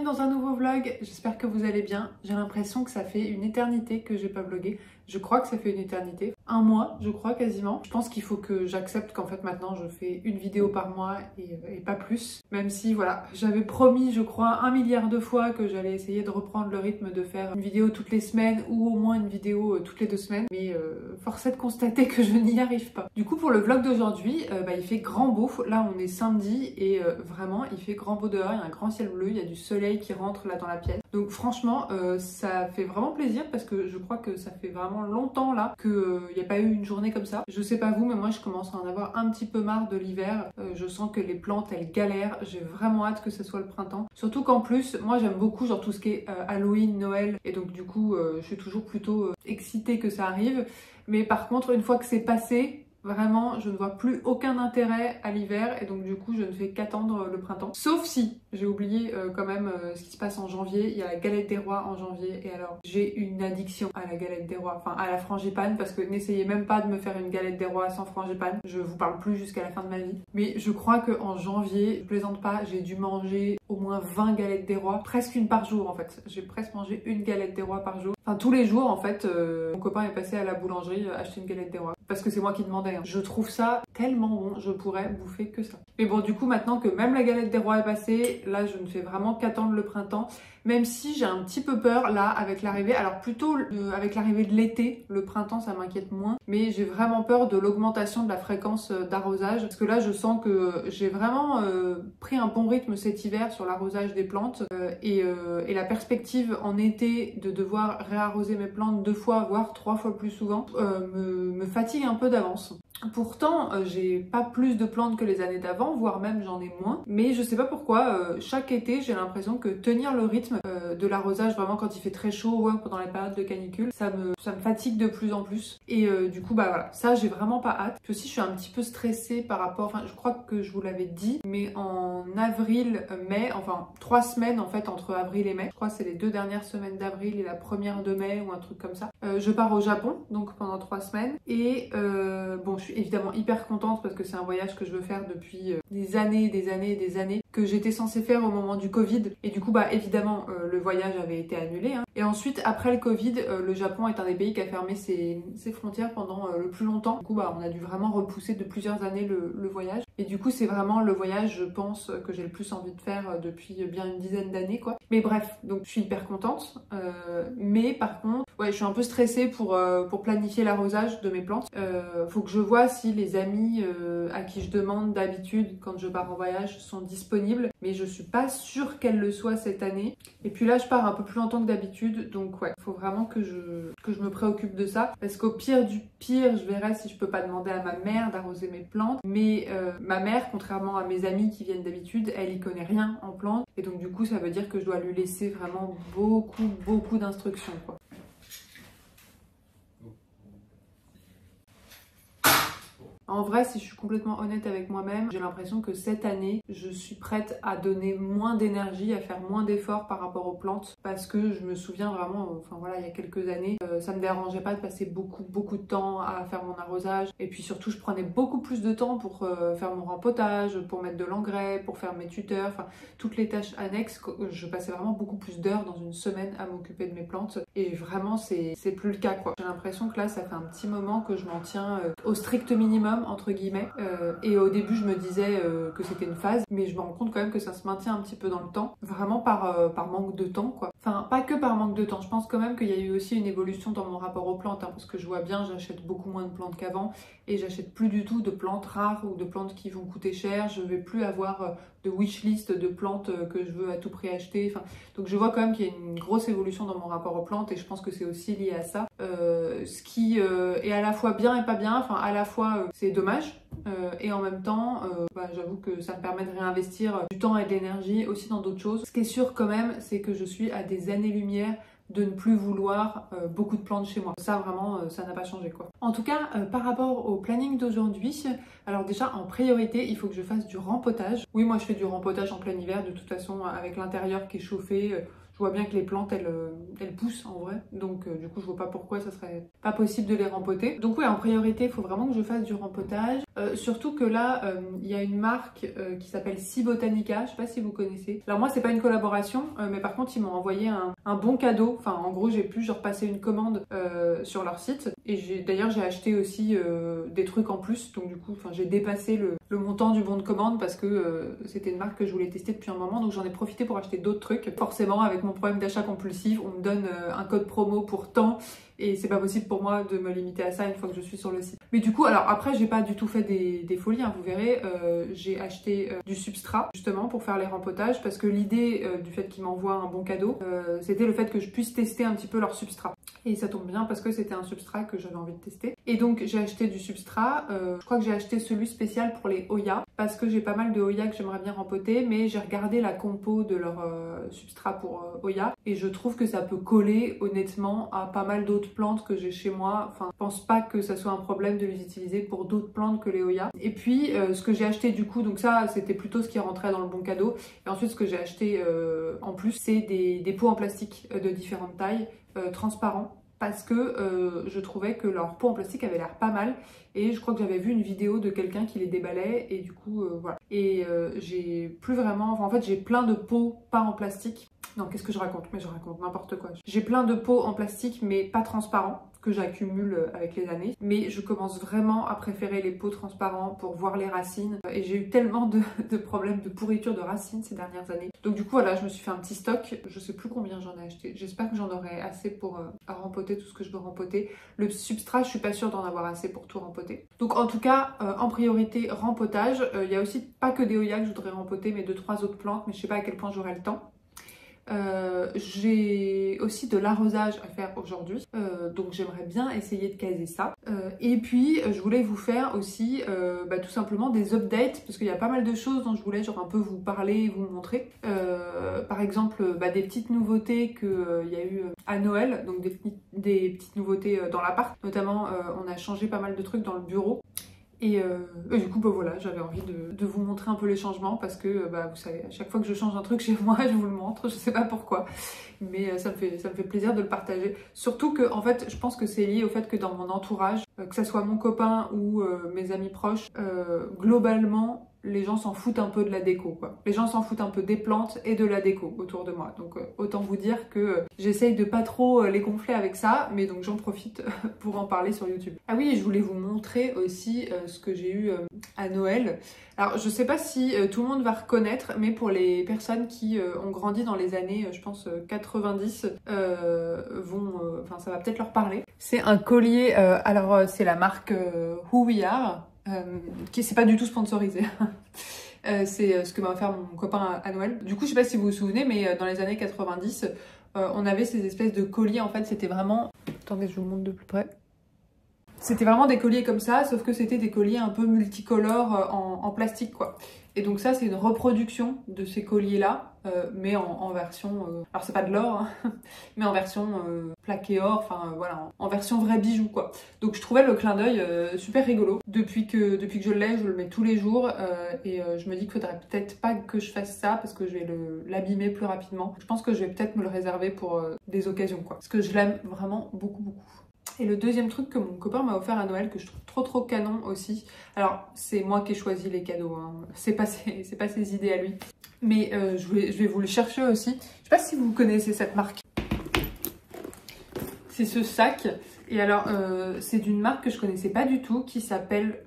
dans un nouveau vlog, j'espère que vous allez bien. J'ai l'impression que ça fait une éternité que j'ai pas vlogué. Je crois que ça fait une éternité. Un mois, je crois quasiment. Je pense qu'il faut que j'accepte qu'en fait maintenant je fais une vidéo par mois et pas plus. Même si voilà, j'avais promis je crois 1 milliard de fois que j'allais essayer de reprendre le rythme de faire une vidéo toutes les semaines ou au moins une vidéo toutes les 2 semaines. Mais force est de constater que je n'y arrive pas. Du coup pour le vlog d'aujourd'hui, il fait grand beau. Là on est samedi et vraiment il fait grand beau dehors. Il y a un grand ciel bleu, il y a du soleil qui rentre là dans la pièce. Donc franchement ça fait vraiment plaisir parce que je crois que ça fait vraiment longtemps là qu'il n'y a pas eu une journée comme ça. Je sais pas vous mais moi je commence à en avoir un petit peu marre de l'hiver. Je sens que les plantes elles galèrent. J'ai vraiment hâte que ce soit le printemps. Surtout qu'en plus moi j'aime beaucoup genre tout ce qui est Halloween, Noël et donc du coup je suis toujours plutôt excitée que ça arrive. Mais par contre une fois que c'est passé, vraiment, je ne vois plus aucun intérêt à l'hiver et donc du coup, je ne fais qu'attendre le printemps. Sauf si, j'ai oublié quand même ce qui se passe en janvier. Il y a la galette des rois en janvier et alors j'ai une addiction à la galette des rois, enfin à la frangipane parce que n'essayez même pas de me faire une galette des rois sans frangipane. Je vous parle plus jusqu'à la fin de ma vie. Mais je crois qu'en janvier, je plaisante pas, j'ai dû manger au moins 20 galettes des rois, presque une par jour en fait. J'ai presque mangé une galette des rois par jour. Enfin tous les jours en fait, mon copain est passé à la boulangerie acheter une galette des rois parce que c'est moi qui demandais. Je trouve ça tellement bon, je pourrais bouffer que ça. Mais bon, du coup, maintenant que même la galette des rois est passée, là, je ne fais vraiment qu'attendre le printemps. Même si j'ai un petit peu peur, là, avec l'arrivée. Alors plutôt avec l'arrivée de l'été, le printemps, ça m'inquiète moins. Mais j'ai vraiment peur de l'augmentation de la fréquence d'arrosage. Parce que là, je sens que j'ai vraiment pris un bon rythme cet hiver sur l'arrosage des plantes. Et la perspective en été de devoir réarroser mes plantes 2 fois, voire 3 fois plus souvent, me fatigue un peu d'avance. Pourtant, j'ai pas plus de plantes que les années d'avant, voire même j'en ai moins. Mais je sais pas pourquoi, chaque été, j'ai l'impression que tenir le rythme de l'arrosage, vraiment quand il fait très chaud ou pendant les périodes de canicule, ça me fatigue de plus en plus. Et du coup, voilà, ça j'ai vraiment pas hâte. Puis aussi, je suis un petit peu stressée par rapport, enfin, je crois que je vous l'avais dit, mais en avril, mai, enfin 3 semaines en fait entre avril et mai. Je crois que c'est les 2 dernières semaines d'avril et la première de mai ou un truc comme ça. Je pars au Japon, donc pendant 3 semaines. Et bon, je suis évidemment hyper contente parce que c'est un voyage que je veux faire depuis des années, que j'étais censée faire au moment du Covid. Et du coup, évidemment, le voyage avait été annulé. Hein. Et ensuite, après le Covid, le Japon est un des pays qui a fermé ses frontières pendant le plus longtemps. Du coup, on a dû vraiment repousser de plusieurs années le voyage. Et du coup, c'est vraiment le voyage, je pense, que j'ai le plus envie de faire depuis bien une dizaine d'années, quoi. Mais bref, donc je suis hyper contente. Mais par contre, ouais, je suis un peu stressée pour planifier l'arrosage de mes plantes. Faut que je vois si les amis à qui je demande d'habitude quand je pars en voyage sont disponibles. Mais je suis pas sûre qu'elles le soient cette année. Et puis là, je pars un peu plus longtemps que d'habitude. Donc ouais, faut vraiment que je me préoccupe de ça. Parce qu'au pire du pire, je verrai si je peux pas demander à ma mère d'arroser mes plantes. Mais ma mère, contrairement à mes amis qui viennent d'habitude, elle y connaît rien en plantes. Et donc du coup, ça veut dire que je dois lui laisser vraiment beaucoup d'instructions, quoi. En vrai, si je suis complètement honnête avec moi-même, j'ai l'impression que cette année, je suis prête à donner moins d'énergie, à faire moins d'efforts par rapport aux plantes parce que je me souviens vraiment, enfin voilà, il y a quelques années, ça me dérangeait pas de passer beaucoup de temps à faire mon arrosage et puis surtout, je prenais beaucoup plus de temps pour faire mon rempotage, pour mettre de l'engrais, pour faire mes tuteurs, enfin toutes les tâches annexes. Je passais vraiment beaucoup plus d'heures dans une semaine à m'occuper de mes plantes et vraiment, c'est plus le cas, quoi. J'ai l'impression que là, ça fait un petit moment que je m'en tiens au strict minimum entre guillemets et au début je me disais que c'était une phase mais je me rends compte quand même que ça se maintient un petit peu dans le temps vraiment par manque de temps, quoi. Enfin pas que par manque de temps, je pense quand même qu'il y a eu aussi une évolution dans mon rapport aux plantes, hein, parce que je vois bien j'achète beaucoup moins de plantes qu'avant et j'achète plus du tout de plantes rares ou de plantes qui vont coûter cher. Je vais plus avoir de wishlist de plantes que je veux à tout prix acheter. Enfin, donc je vois quand même qu'il y a une grosse évolution dans mon rapport aux plantes et je pense que c'est aussi lié à ça. Ce qui est à la fois bien et pas bien, enfin à la fois c'est dommage et en même temps j'avoue que ça me permet de réinvestir du temps et de l'énergie aussi dans d'autres choses. Ce qui est sûr quand même, c'est que je suis à des années-lumière de ne plus vouloir beaucoup de plantes chez moi. Ça vraiment, ça n'a pas changé, quoi. En tout cas, par rapport au planning d'aujourd'hui, alors déjà en priorité, il faut que je fasse du rempotage. Oui, moi je fais du rempotage en plein hiver, de toute façon avec l'intérieur qui est chauffé. Je vois bien que les plantes, elles poussent en vrai. Donc du coup, je vois pas pourquoi ça serait pas possible de les rempoter. Donc oui, en priorité, il faut vraiment que je fasse du rempotage. Surtout que là, il y a une marque qui s'appelle Si Botanica. Je sais pas si vous connaissez. Alors moi, c'est pas une collaboration, mais par contre, ils m'ont envoyé un bon cadeau. Enfin, en gros, j'ai pu genre passer une commande sur leur site. Et d'ailleurs, j'ai acheté aussi des trucs en plus. Donc du coup, j'ai dépassé le montant du bon de commande parce que c'était une marque que je voulais tester depuis un moment. Donc j'en ai profité pour acheter d'autres trucs. Forcément, avec mon problème d'achat compulsif, on me donne un code promo pour temps. Et c'est pas possible pour moi de me limiter à ça une fois que je suis sur le site. Mais du coup, alors après, j'ai pas du tout fait des folies, hein, vous verrez. J'ai acheté du substrat justement pour faire les rempotages parce que l'idée du fait qu'ils m'envoient un bon cadeau, c'était le fait que je puisse tester un petit peu leur substrat. Et ça tombe bien parce que c'était un substrat que j'avais envie de tester. Et donc j'ai acheté du substrat. Je crois que j'ai acheté celui spécial pour les Hoya parce que j'ai pas mal de Hoya que j'aimerais bien rempoter, mais j'ai regardé la compo de leur substrat pour Hoya et je trouve que ça peut coller honnêtement à pas mal d'autres plantes que j'ai chez moi. Enfin, je pense pas que ça soit un problème de les utiliser pour d'autres plantes que les Hoya. Et puis ce que j'ai acheté du coup, donc ça c'était plutôt ce qui rentrait dans le bon cadeau. Et ensuite ce que j'ai acheté en plus, c'est des pots en plastique de différentes tailles, transparents. Parce que je trouvais que leur pot en plastique avait l'air pas mal et je crois que j'avais vu une vidéo de quelqu'un qui les déballait et du coup voilà. Et j'ai plus vraiment, enfin, en fait j'ai plein de pots pas en plastique. Non, qu'est-ce que je raconte? Mais je raconte n'importe quoi. J'ai plein de pots en plastique mais pas transparents que j'accumule avec les années. Mais je commence vraiment à préférer les pots transparents pour voir les racines. Et j'ai eu tellement de problèmes de pourriture de racines ces dernières années. Donc du coup voilà, je me suis fait un petit stock. Je sais plus combien j'en ai acheté. J'espère que j'en aurai assez pour rempoter tout ce que je veux rempoter. Le substrat, je suis pas sûre d'en avoir assez pour tout rempoter. Donc en tout cas, en priorité, rempotage. Il y a aussi pas que des Hoya que je voudrais rempoter, mais 2-3 autres plantes. Mais je sais pas à quel point j'aurai le temps. J'ai aussi de l'arrosage à faire aujourd'hui, donc j'aimerais bien essayer de caser ça. Et puis je voulais vous faire aussi tout simplement des updates parce qu'il y a pas mal de choses dont je voulais genre un peu vous parler et vous montrer. Par exemple des petites nouveautés qu'il y a eu à Noël, donc des petites nouveautés dans l'appart. Notamment on a changé pas mal de trucs dans le bureau. Et du coup, voilà, j'avais envie de vous montrer un peu les changements parce que, vous savez, à chaque fois que je change un truc chez moi, je vous le montre, je sais pas pourquoi. Mais ça me fait plaisir de le partager. Surtout que, en fait, je pense que c'est lié au fait que dans mon entourage, que ça soit mon copain ou mes amis proches, globalement, les gens s'en foutent un peu de la déco, quoi. Les gens s'en foutent un peu des plantes et de la déco autour de moi. Donc autant vous dire que j'essaye de pas trop les gonfler avec ça, mais donc j'en profite pour en parler sur YouTube. Ah oui, je voulais vous montrer aussi ce que j'ai eu à Noël. Alors je sais pas si tout le monde va reconnaître, mais pour les personnes qui ont grandi dans les années, je pense 90, ça va peut-être leur parler. C'est un collier, alors c'est la marque Who We Are. C'est pas du tout sponsorisé. C'est ce que m'a offert mon copain à Noël. Du coup, je sais pas si vous vous souvenez, mais dans les années 90, on avait ces espèces de colliers. En fait, c'était vraiment... Attendez, je vous montre de plus près. C'était vraiment des colliers comme ça, sauf que c'était des colliers un peu multicolores en plastique, quoi. Et donc ça, c'est une reproduction de ces colliers-là, mais en version... alors c'est pas de l'or, hein, mais en version plaqué or, enfin voilà, en version vrai bijou, quoi. Donc je trouvais le clin d'œil super rigolo. Depuis que je l'ai, je le mets tous les jours, et je me dis qu'il faudrait peut-être pas que je fasse ça, parce que je vais l'abîmer plus rapidement. Je pense que je vais peut-être me le réserver pour des occasions, quoi. Parce que je l'aime vraiment beaucoup, beaucoup. Et le deuxième truc que mon copain m'a offert à Noël, que je trouve trop canon aussi, alors c'est moi qui ai choisi les cadeaux, hein. C'est pas ses idées à lui, mais je vais vous le chercher aussi. Je sais pas si vous connaissez cette marque. C'est ce sac, et alors c'est d'une marque que je connaissais pas du tout, qui s'appelle,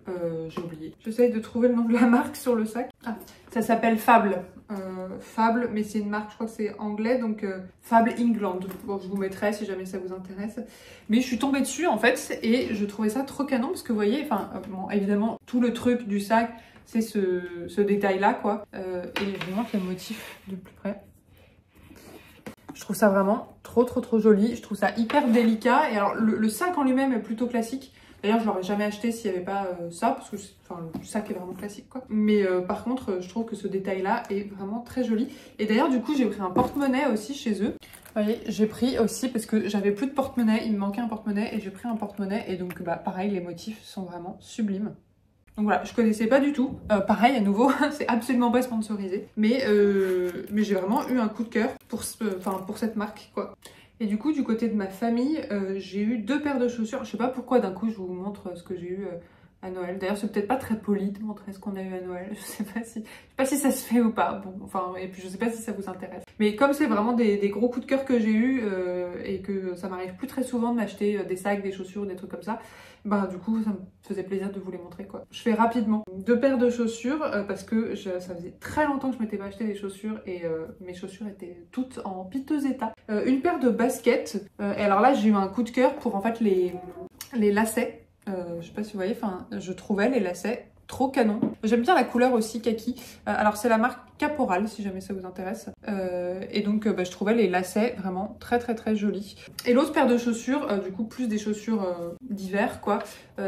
j'ai oublié, j'essaye de trouver le nom de la marque sur le sac. Ah, ça s'appelle Fable. Fable, mais c'est une marque, je crois que c'est anglais, donc Fable England. Bon, je vous mettrai si jamais ça vous intéresse. Mais je suis tombée dessus en fait, et je trouvais ça trop canon, parce que vous voyez, enfin, bon, évidemment, tout le truc du sac, c'est ce détail-là, quoi. Et je vous montre les motifs de plus près. Je trouve ça vraiment trop joli. Je trouve ça hyper délicat. Et alors, le sac en lui-même est plutôt classique. D'ailleurs, je l'aurais jamais acheté s'il n'y avait pas ça, parce que le sac est vraiment classique, quoi. Mais par contre, je trouve que ce détail-là est vraiment très joli. Et d'ailleurs, du coup, j'ai pris un porte-monnaie aussi chez eux. Vous voyez, j'ai pris aussi, parce que j'avais plus de porte-monnaie, il me manquait un porte-monnaie, et j'ai pris un porte-monnaie. Et donc, pareil, les motifs sont vraiment sublimes. Donc voilà, je connaissais pas du tout. Pareil, à nouveau, c'est absolument pas sponsorisé. Mais j'ai vraiment eu un coup de cœur pour cette marque, quoi. Et du coup, du côté de ma famille, j'ai eu 2 paires de chaussures. Je sais pas pourquoi d'un coup je vous montre ce que j'ai eu à Noël. D'ailleurs, c'est peut-être pas très poli de montrer ce qu'on a eu à Noël. Je sais pas si ça se fait ou pas. Bon, enfin, et puis je sais pas si ça vous intéresse. Mais comme c'est vraiment des gros coups de cœur que j'ai eu et que ça m'arrive plus très souvent de m'acheter des sacs, des chaussures, des trucs comme ça, bah du coup, ça me faisait plaisir de vous les montrer, quoi. Je fais rapidement 2 paires de chaussures parce que ça faisait très longtemps que je m'étais pas acheté des chaussures et mes chaussures étaient toutes en piteux état. Une paire de baskets. Et alors là, j'ai eu un coup de cœur pour en fait les lacets. Je sais pas si vous voyez, enfin, je trouvais les lacets trop canon. J'aime bien la couleur aussi kaki. Alors c'est la marque Caporal si jamais ça vous intéresse. Et donc je trouvais les lacets vraiment très très très jolis. Et l'autre paire de chaussures, du coup plus des chaussures d'hiver quoi.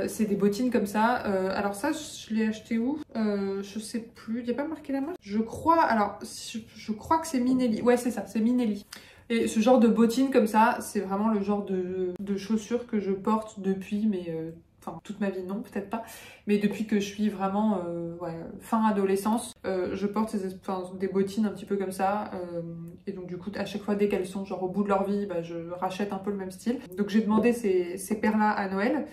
C'est des bottines comme ça. Alors ça je l'ai acheté où? Je sais plus. Il n'y a pas marqué la marque? Je crois. Alors je crois que c'est Minelli. Ouais c'est ça, c'est Minelli. Et ce genre de bottines comme ça, c'est vraiment le genre de chaussures que je porte depuis enfin toute ma vie non peut-être pas, mais depuis que je suis vraiment fin adolescence, je porte des bottines un petit peu comme ça et donc du coup à chaque fois dès qu'elles sont genre au bout de leur vie, je rachète un peu le même style. Donc j'ai demandé ces paires là à Noël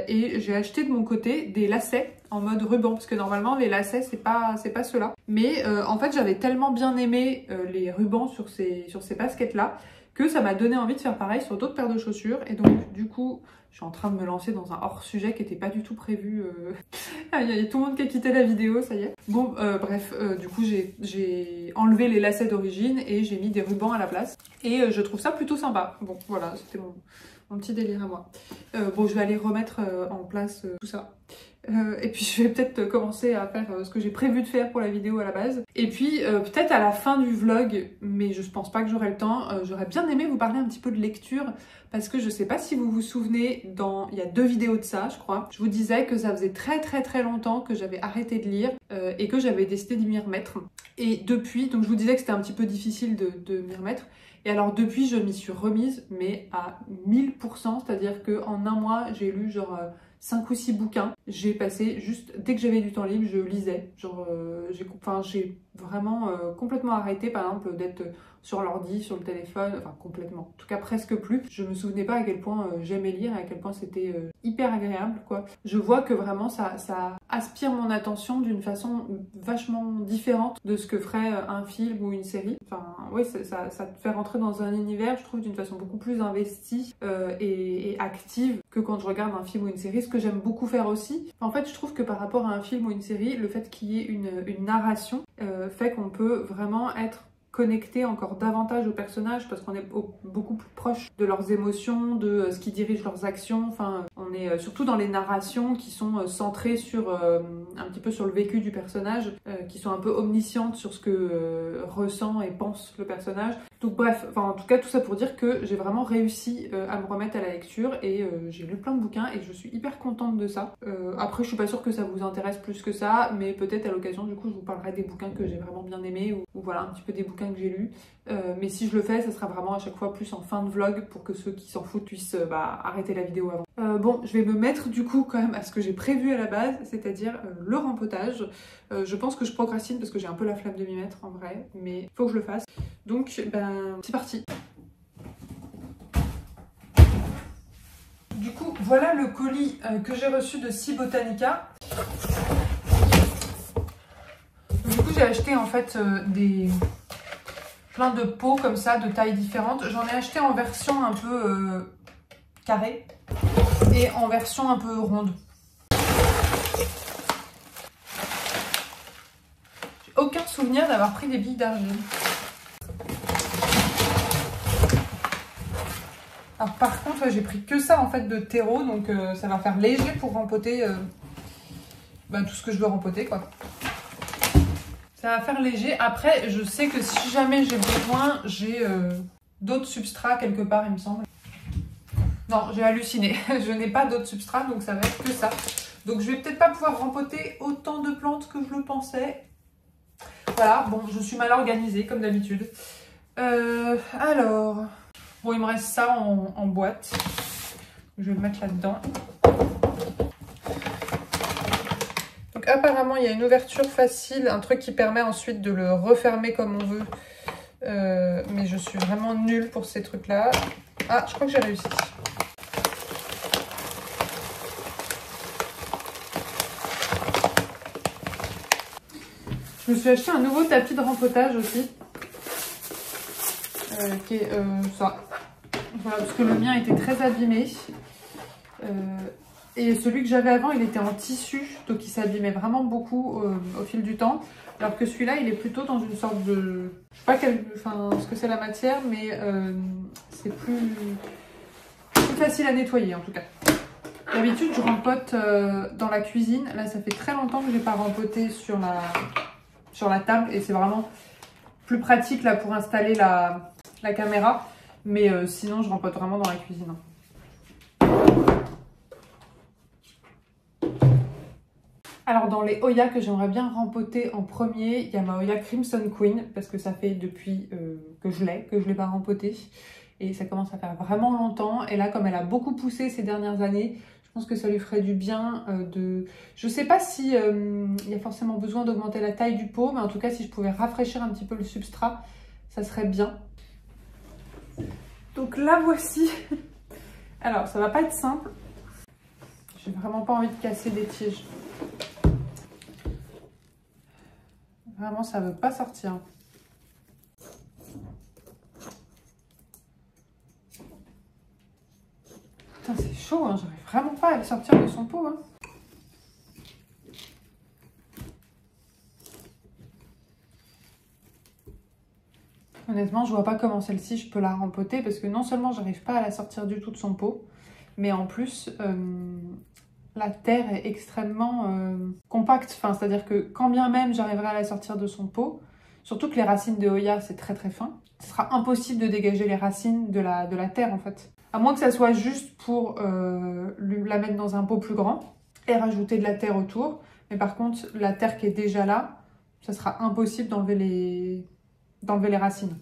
et j'ai acheté de mon côté des lacets en mode ruban parce que normalement les lacets c'est pas ceux-là, mais en fait j'avais tellement bien aimé les rubans sur ces baskets là que ça m'a donné envie de faire pareil sur d'autres paires de chaussures. Et donc du coup je suis en train de me lancer dans un hors-sujet qui n'était pas du tout prévu. Il y a tout le monde qui a quitté la vidéo, ça y est. Bon, bref, du coup j'ai enlevé les lacets d'origine et j'ai mis des rubans à la place. Et je trouve ça plutôt sympa. Bon, voilà, c'était mon petit délire à moi. Bon, je vais aller remettre en place tout ça. Et puis je vais peut-être commencer à faire ce que j'ai prévu de faire pour la vidéo à la base. Et puis peut-être à la fin du vlog, mais je pense pas que j'aurai le temps, j'aurais bien aimé vous parler un petit peu de lecture parce que je sais pas si vous vous souvenez, il y a 2 vidéos de ça je crois, je vous disais que ça faisait très très très longtemps que j'avais arrêté de lire et que j'avais décidé de m'y remettre. Et depuis, donc je vous disais que c'était un petit peu difficile de m'y remettre. Et alors depuis je m'y suis remise mais à 1000%, c'est-à-dire qu'en un mois j'ai lu genre 5 ou 6 bouquins. J'ai passé juste, dès que j'avais du temps libre, je lisais. Genre, j'ai vraiment complètement arrêté, par exemple, d'être sur l'ordi, sur le téléphone, enfin complètement, en tout cas presque plus. Je me souvenais pas à quel point j'aimais lire, à quel point c'était hyper agréable, quoi. Je vois que vraiment ça aspire mon attention d'une façon vachement différente de ce que ferait un film ou une série. Enfin, oui, ça te fait rentrer dans un univers, je trouve, d'une façon beaucoup plus investie et active que quand je regarde un film ou une série, ce que j'aime beaucoup faire aussi. En fait, je trouve que par rapport à un film ou une série, le fait qu'il y ait une narration fait qu'on peut vraiment être connecter encore davantage aux personnages parce qu'on est beaucoup plus proche de leurs émotions, de ce qui dirige leurs actions. Enfin, on est surtout dans les narrations qui sont centrées sur un petit peu sur le vécu du personnage, qui sont un peu omniscientes sur ce que ressent et pense le personnage. Donc bref, enfin en tout cas tout ça pour dire que j'ai vraiment réussi à me remettre à la lecture et j'ai lu plein de bouquins et je suis hyper contente de ça. Après je suis pas sûre que ça vous intéresse plus que ça, mais peut-être à l'occasion du coup je vous parlerai des bouquins que j'ai vraiment bien aimés ou voilà un petit peu des bouquins que j'ai lus. Mais si je le fais, ça sera vraiment à chaque fois plus en fin de vlog pour que ceux qui s'en foutent puissent arrêter la vidéo avant. Bon, je vais me mettre du coup quand même à ce que j'ai prévu à la base, c'est-à-dire le rempotage. Je pense que je procrastine parce que j'ai un peu la flemme de m'y mettre en vrai, mais faut que je le fasse. Donc c'est parti. Du coup, voilà le colis que j'ai reçu de Sea Botanica. Du coup, j'ai acheté en fait plein de pots comme ça, de tailles différentes. J'en ai acheté en version un peu carrée et en version un peu ronde. J'ai aucun souvenir d'avoir pris des billes d'argile. Alors par contre, j'ai pris que ça en fait de terreau, donc ça va faire léger pour rempoter tout ce que je veux rempoter quoi. Ça va faire léger. Après, je sais que si jamais j'ai besoin, j'ai d'autres substrats quelque part, il me semble. Non, j'ai halluciné. Je n'ai pas d'autres substrats, donc ça va être que ça. Donc je vais peut-être pas pouvoir rempoter autant de plantes que je le pensais. Voilà, bon, je suis mal organisée comme d'habitude. Alors, bon, il me reste ça en boîte. Je vais le mettre là-dedans. Donc apparemment il y a une ouverture facile, un truc qui permet ensuite de le refermer comme on veut. Mais je suis vraiment nulle pour ces trucs là. Ah, je crois que j'ai réussi. Je me suis acheté un nouveau tapis de rempotage aussi. Qui est ça. Voilà, parce que le mien était très abîmé. Et celui que j'avais avant, il était en tissu, donc il s'abîmait vraiment beaucoup au fil du temps. Alors que celui-là, il est plutôt dans une sorte de... Je sais pas ce que c'est la matière, mais c'est plus facile à nettoyer en tout cas. D'habitude, je rempote dans la cuisine. Là, ça fait très longtemps que je n'ai pas rempoté sur la table. Et c'est vraiment plus pratique là pour installer la caméra. Mais sinon, je rempote vraiment dans la cuisine. Alors dans les Oya que j'aimerais bien rempoter en premier, il y a ma Oya Crimson Queen parce que ça fait depuis que je l'ai pas rempotée et ça commence à faire vraiment longtemps. Et là, comme elle a beaucoup poussé ces dernières années, je pense que ça lui ferait du bien de... Je sais pas si il y a forcément besoin d'augmenter la taille du pot, mais en tout cas si je pouvais rafraîchir un petit peu le substrat, ça serait bien. Donc là voici. Alors ça va pas être simple. J'ai vraiment pas envie de casser des tiges. Vraiment, ça veut pas sortir. Putain, c'est chaud, hein. J'arrive vraiment pas à le sortir de son pot. Hein. Honnêtement, je vois pas comment celle-ci, je peux la rempoter parce que non seulement j'arrive pas à la sortir du tout de son pot, mais en plus, la terre est extrêmement compacte. Enfin, c'est-à-dire que quand bien même j'arriverai à la sortir de son pot, surtout que les racines de Oya, c'est très très fin, ce sera impossible de dégager les racines de la terre en fait. À moins que ça soit juste pour la mettre dans un pot plus grand et rajouter de la terre autour. Mais par contre, la terre qui est déjà là, ça sera impossible d'enlever les racines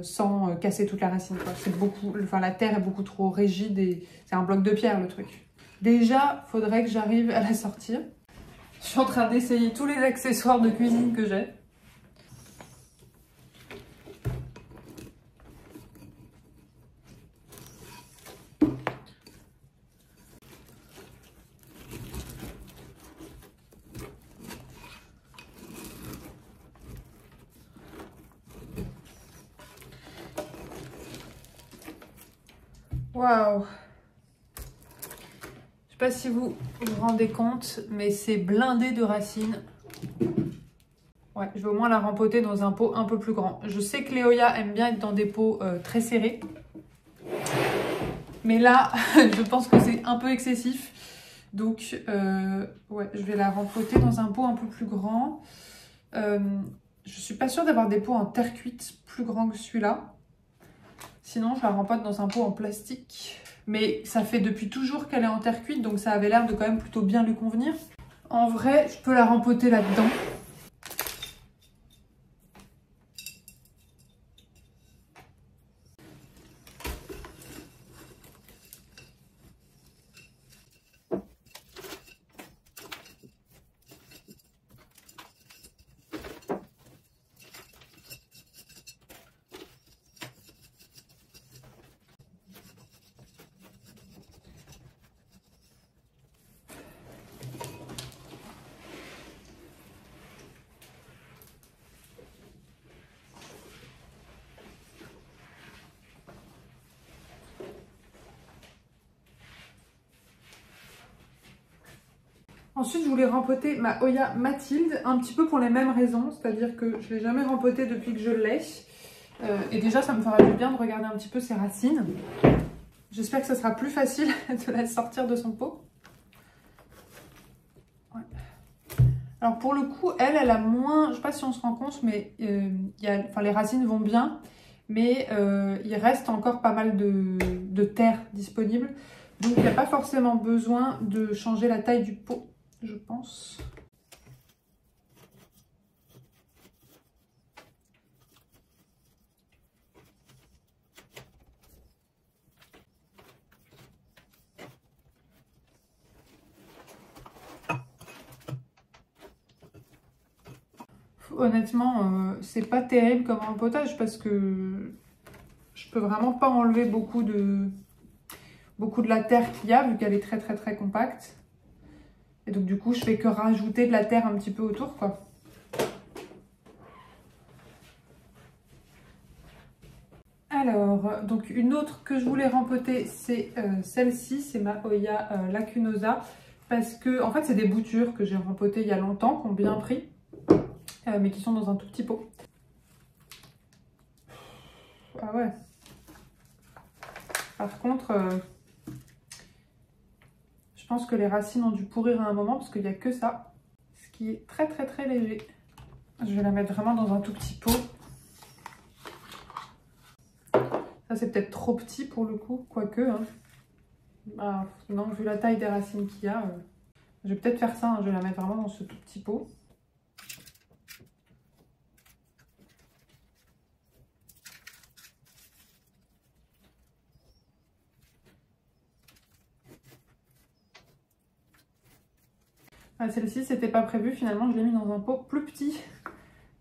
sans casser toute la racine. C'est beaucoup, enfin, la terre est beaucoup trop rigide et c'est un bloc de pierre le truc. Déjà, faudrait que j'arrive à la sortir. Je suis en train d'essayer tous les accessoires de cuisine que j'ai. Waouh! Je sais pas si vous vous rendez compte, mais c'est blindé de racines. Ouais, je vais au moins la rempoter dans un pot un peu plus grand. Je sais que les Oya aiment bien être dans des pots très serrés. Mais là, je pense que c'est un peu excessif. Donc, ouais, je vais la rempoter dans un pot un peu plus grand. Je suis pas sûre d'avoir des pots en terre cuite plus grands que celui-là. Sinon, je la rempote dans un pot en plastique. Mais ça fait depuis toujours qu'elle est en terre cuite, donc ça avait l'air de quand même plutôt bien lui convenir. En vrai, je peux la rempoter là-dedans. Ensuite, je voulais rempoter ma Oya Mathilde, un petit peu pour les mêmes raisons, c'est-à-dire que je ne l'ai jamais rempotée depuis que je l'ai. Et déjà, ça me fera du bien de regarder un petit peu ses racines. J'espère que ce sera plus facile de la sortir de son pot. Ouais. Alors pour le coup, elle a moins, je ne sais pas si on se rend compte, mais les racines vont bien, mais il reste encore pas mal de terre disponible. Donc il n'y a pas forcément besoin de changer la taille du pot, je pense. honnêtement, c'est pas terrible comme rempotage parce que je peux vraiment pas enlever beaucoup de la terre qu'il y a vu qu'elle est très très très compacte. Et donc du coup, je fais que rajouter de la terre un petit peu autour, quoi. Alors, donc une autre que je voulais rempoter, c'est celle-ci, c'est ma Hoya lacunosa. Parce que, en fait, c'est des boutures que j'ai rempotées il y a longtemps, qui ont bien pris, mais qui sont dans un tout petit pot. Ah ouais. Par contre, je pense que les racines ont dû pourrir à un moment parce qu'il n'y a que ça. Ce qui est très très très léger. Je vais la mettre vraiment dans un tout petit pot. Ça c'est peut-être trop petit pour le coup, quoique. Hein. Ah, non, vu la taille des racines qu'il y a, je vais peut-être faire ça. Hein. Je vais la mettre vraiment dans ce tout petit pot. Ah, celle-ci, c'était pas prévu. Finalement, je l'ai mis dans un pot plus petit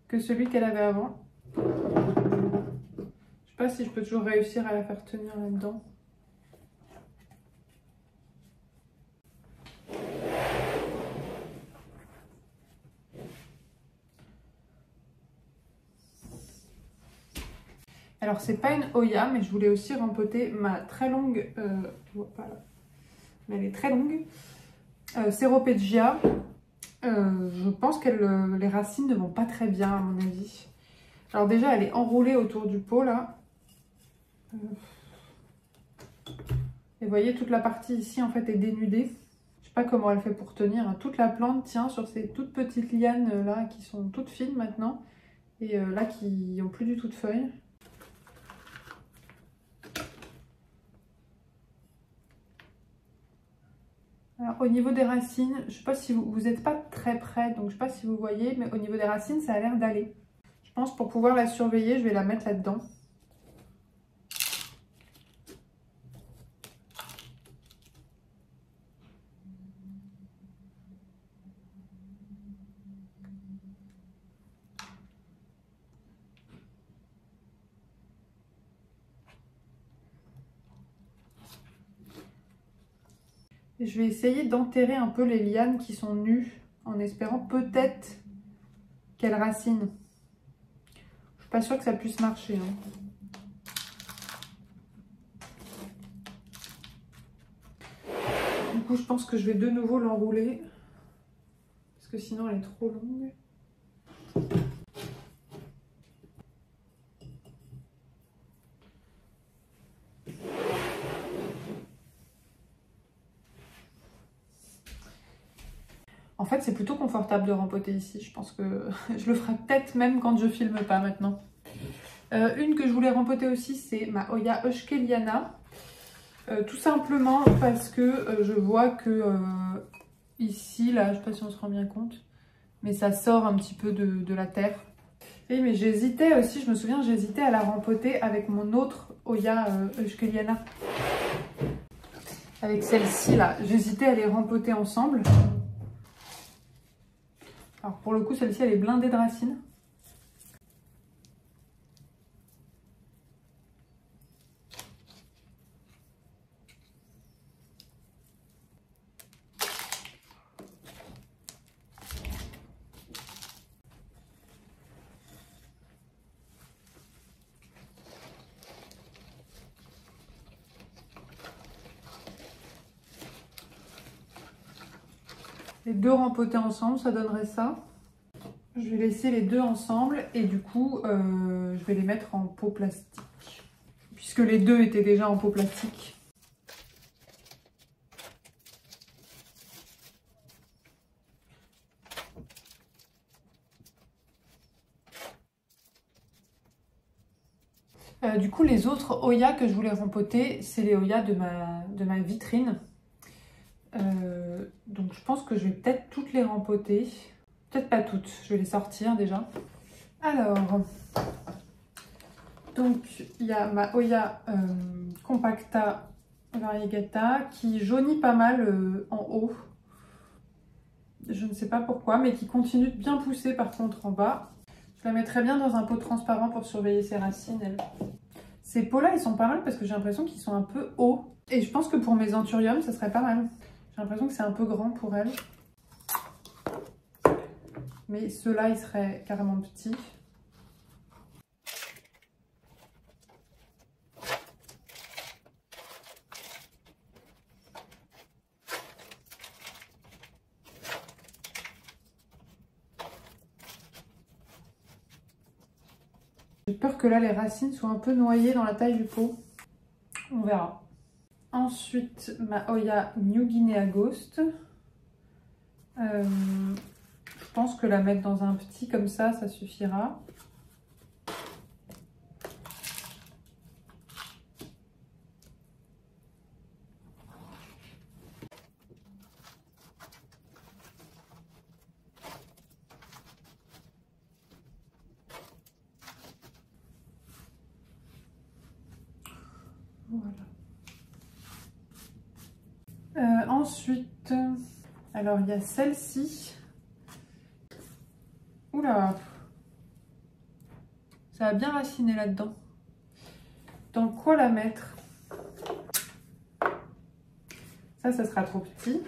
que celui qu'elle avait avant. Je sais pas si je peux toujours réussir à la faire tenir là-dedans. Alors, c'est pas une Hoya, mais je voulais aussi rempoter ma très longue... mais elle est très longue. Ceropegia. Je pense que les racines ne vont pas très bien à mon avis. Alors déjà elle est enroulée autour du pot là. Et vous voyez toute la partie ici en fait est dénudée. Je sais pas comment elle fait pour tenir. Toute la plante tient sur ces toutes petites lianes là qui sont toutes fines maintenant. Et là qui n'ont plus du tout de feuilles. Alors, au niveau des racines, je ne sais pas si vous n'êtes pas très près, donc je ne sais pas si vous voyez, mais au niveau des racines, ça a l'air d'aller. Je pense pour pouvoir la surveiller, je vais la mettre là-dedans. Et je vais essayer d'enterrer un peu les lianes qui sont nues, en espérant peut-être qu'elles racinent. Je suis pas sûre que ça puisse marcher. Du coup, je pense que je vais de nouveau l'enrouler. Parce que sinon, elle est trop longue. En fait, c'est plutôt confortable de rempoter ici. Je pense que je le ferai peut-être même quand je filme pas maintenant. Une que je voulais rempoter aussi, c'est ma Hoya Euskeliana. Tout simplement parce que je vois que ici, là, je sais pas si on se rend bien compte, mais ça sort un petit peu de la terre. Et mais j'hésitais aussi, je me souviens, j'hésitais à la rempoter avec mon autre Hoya Euskeliana. Avec celle-ci là, j'hésitais à les rempoter ensemble. Alors pour le coup, celle-ci, elle est blindée de racines. Les deux rempotés ensemble, ça donnerait ça. Je vais laisser les deux ensemble et du coup, je vais les mettre en pot plastique. Puisque les deux étaient déjà en pot plastique. Du coup, les autres Hoya que je voulais rempoter, c'est les Hoya de ma vitrine. Donc je pense que je vais peut-être toutes les rempoter. Peut-être pas toutes, je vais les sortir déjà. Alors, donc il y a ma Hoya Compacta Variegata qui jaunit pas mal en haut. Je ne sais pas pourquoi, mais qui continue de bien pousser par contre en bas. Je la mettrais bien dans un pot transparent pour surveiller ses racines, elle. Ces pots-là, ils sont pas mal parce que j'ai l'impression qu'ils sont un peu hauts. Et je pense que pour mes anthuriums, ça serait pas mal. J'ai l'impression que c'est un peu grand pour elle. Mais ceux-là, ils seraient carrément petits. J'ai peur que là, les racines soient un peu noyées dans la taille du pot. On verra. Ensuite, ma Hoya New Guinea Ghost. Je pense que la mettre dans un petit comme ça suffira. Voilà. Ensuite, alors il y a celle-ci. Oula, ça a bien raciné là-dedans. Dans quoi la mettre? Ça sera trop petit.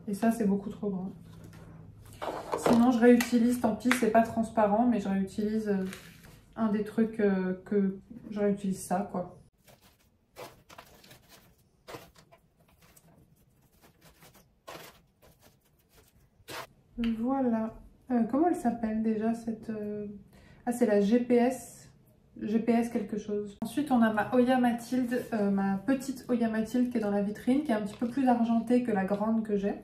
Et ça, c'est beaucoup trop grand. Sinon, je réutilise, tant pis, c'est pas transparent, mais je réutilise un des trucs que je réutilise ça, quoi. Voilà. Comment elle s'appelle déjà cette... Ah, c'est la GPS. GPS quelque chose. Ensuite, on a ma Hoya Mathilde, ma petite Hoya Mathilde qui est dans la vitrine, qui est un petit peu plus argentée que la grande que j'ai.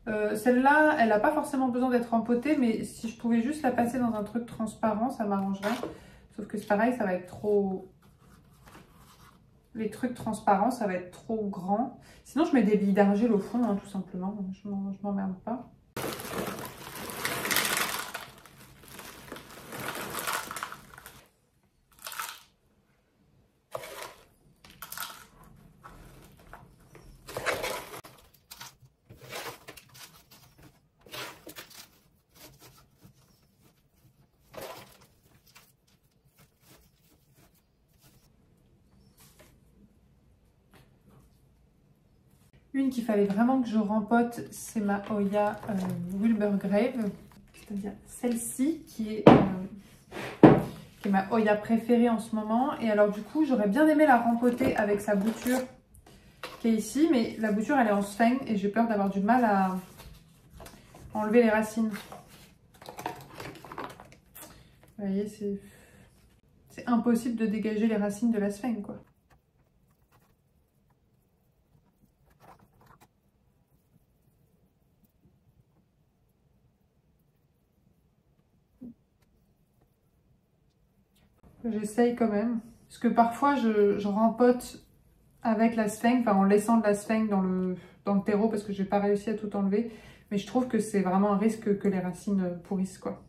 Celle-là, elle n'a pas forcément besoin d'être empotée, mais si je pouvais juste la passer dans un truc transparent, ça m'arrangerait. Sauf que c'est pareil, ça va être trop... Les trucs transparents, ça va être trop grand. Sinon, je mets des billes d'argile au fond, hein, tout simplement. Je m'emmerde pas. Une qu'il fallait vraiment que je rempote, c'est ma Hoya Wilburgrave, c'est-à-dire celle-ci qui est ma Hoya préférée en ce moment. Et alors du coup, j'aurais bien aimé la rempoter avec sa bouture qui est ici, mais la bouture elle est en sphène et j'ai peur d'avoir du mal à enlever les racines. Vous voyez, c'est impossible de dégager les racines de la sphène, quoi. J'essaye quand même. Parce que parfois, je rempote avec la sphène, enfin en laissant de la sphène dans le terreau parce que j'ai pas réussi à tout enlever. Mais je trouve que c'est vraiment un risque que les racines pourrissent, quoi.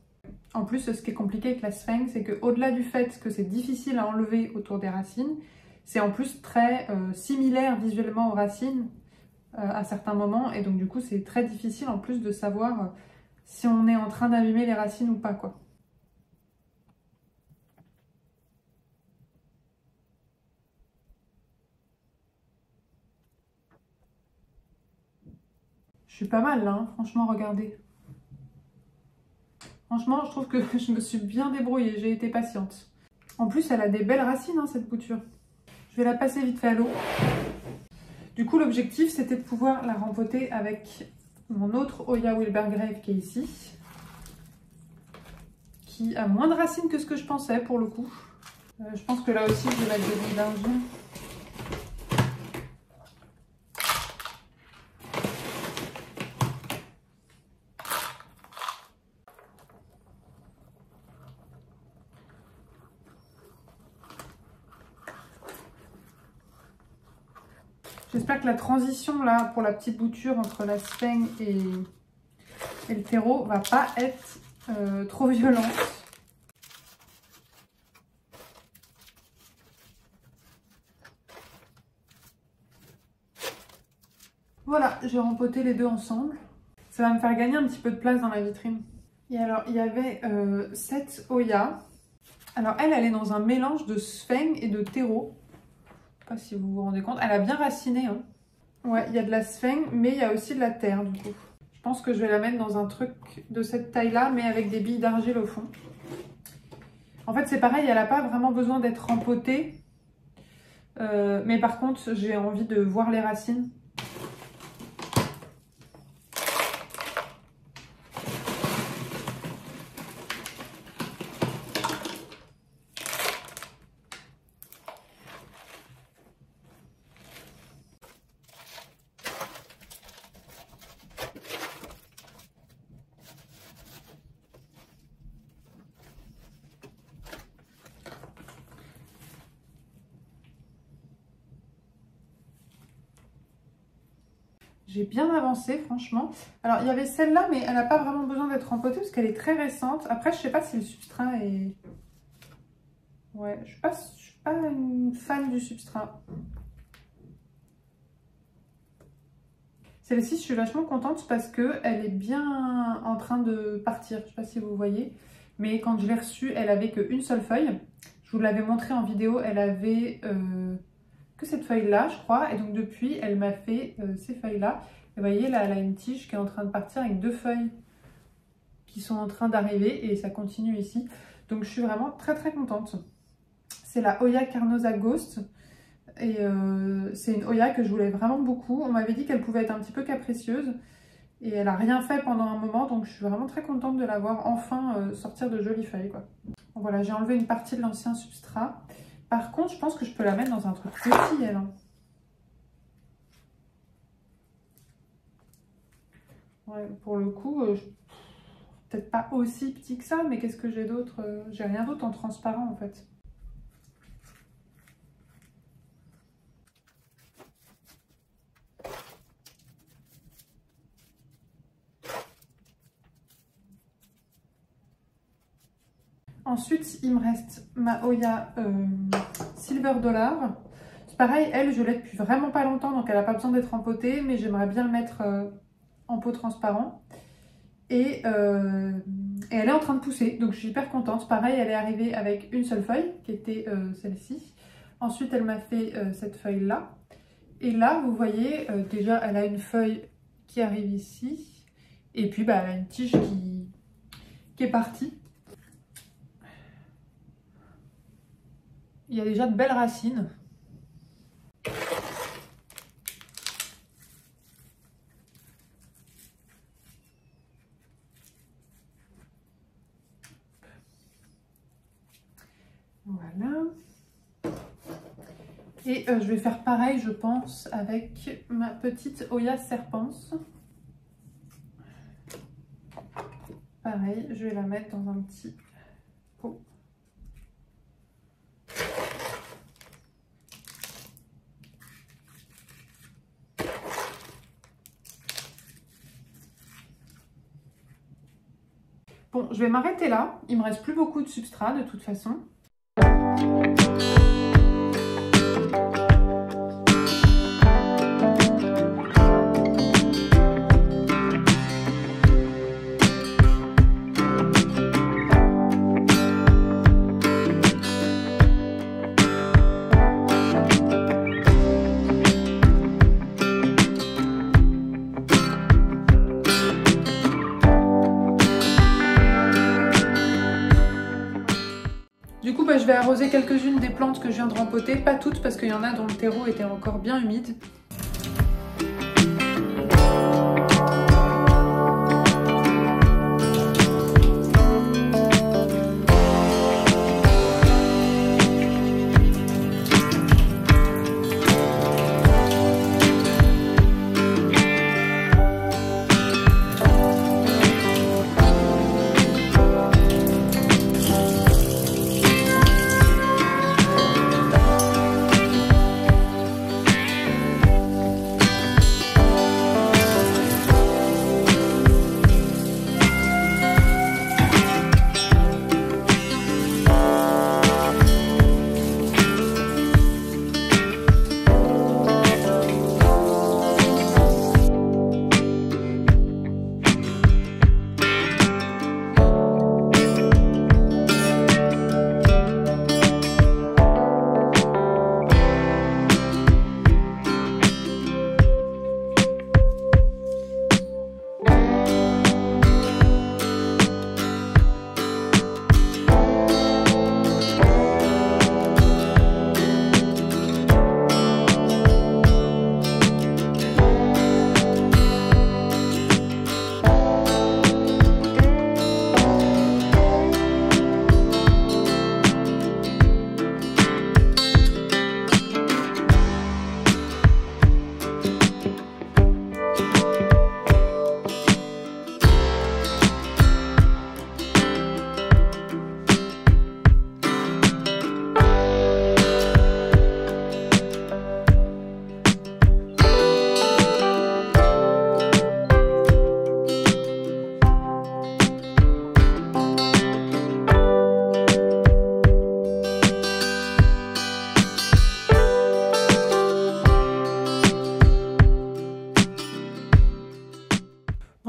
En plus, ce qui est compliqué avec la sphène, c'est qu'au-delà du fait que c'est difficile à enlever autour des racines, c'est en plus très similaire visuellement aux racines à certains moments. Et donc du coup, c'est très difficile en plus de savoir si on est en train d'abîmer les racines ou pas, quoi. Je suis pas mal là, hein. Franchement, regardez. Franchement, je trouve que je me suis bien débrouillée, j'ai été patiente. En plus, elle a des belles racines, hein, cette bouture. Je vais la passer vite fait à l'eau. Du coup, l'objectif, c'était de pouvoir la rempoter avec mon autre Hoya Wilburgrave qui est ici. Qui a moins de racines que ce que je pensais, pour le coup. Je pense que là aussi, je vais mettre des billes d'argile. J'espère que la transition là pour la petite bouture entre la sphène et le terreau va pas être trop violente. Voilà, j'ai rempoté les deux ensemble. Ça va me faire gagner un petit peu de place dans la vitrine. Et alors, il y avait cette Oya. Alors, elle est dans un mélange de sphène et de terreau. Je sais pas si vous vous rendez compte. Elle a bien raciné. Hein. Ouais, il y a de la sphène, mais il y a aussi de la terre, du coup. Je pense que je vais la mettre dans un truc de cette taille-là, mais avec des billes d'argile au fond. En fait, c'est pareil, elle n'a pas vraiment besoin d'être rempotée. Mais par contre, j'ai envie de voir les racines. J'ai bien avancé, franchement. Alors, il y avait celle-là, mais elle n'a pas vraiment besoin d'être rempotée parce qu'elle est très récente. Après, je sais pas si le substrat est... Ouais, je suis pas une fan du substrat. Celle-ci, je suis vachement contente parce qu'elle est bien en train de partir. Je sais pas si vous voyez. Mais quand je l'ai reçue, elle avait qu'une seule feuille. Je vous l'avais montré en vidéo. Elle avait... que cette feuille-là, je crois. Et donc, depuis, elle m'a fait ces feuilles-là. Et vous voyez, là, elle a une tige qui est en train de partir avec 2 feuilles qui sont en train d'arriver. Et ça continue ici. Donc, je suis vraiment très, très contente. C'est la Oya Carnosa Ghost. Et c'est une Oya que je voulais vraiment beaucoup. On m'avait dit qu'elle pouvait être un petit peu capricieuse. Et elle n'a rien fait pendant un moment. Donc, je suis vraiment très contente de la voir enfin sortir de jolies feuilles, quoi. Donc, voilà, j'ai enlevé une partie de l'ancien substrat. Par contre, je pense que je peux la mettre dans un truc petit, elle. Hein. Ouais, pour le coup, peut-être pas aussi petit que ça, mais qu'est-ce que j'ai d'autre? J'ai rien d'autre en transparent, en fait. Ensuite, il me reste ma Oya Silver Dollar. C'est pareil, elle, je l'ai depuis vraiment pas longtemps, donc elle n'a pas besoin d'être empotée, mais j'aimerais bien le mettre en pot transparent. Et elle est en train de pousser, donc je suis hyper contente. Pareil, elle est arrivée avec une seule feuille, qui était celle-ci. Ensuite, elle m'a fait cette feuille-là. Et là, vous voyez, déjà, elle a une feuille qui arrive ici. Et puis, bah, elle a une tige qui est partie. Il y a déjà de belles racines. Voilà. Et je vais faire pareil, je pense, avec ma petite Oya Serpence. Pareil, je vais la mettre dans un petit pot. Bon, je vais m'arrêter là. Il me reste plus beaucoup de substrat de toute façon. Du coup, je vais arroser quelques-unes des plantes que je viens de rempoter, pas toutes parce qu'il y en a dont le terreau était encore bien humide.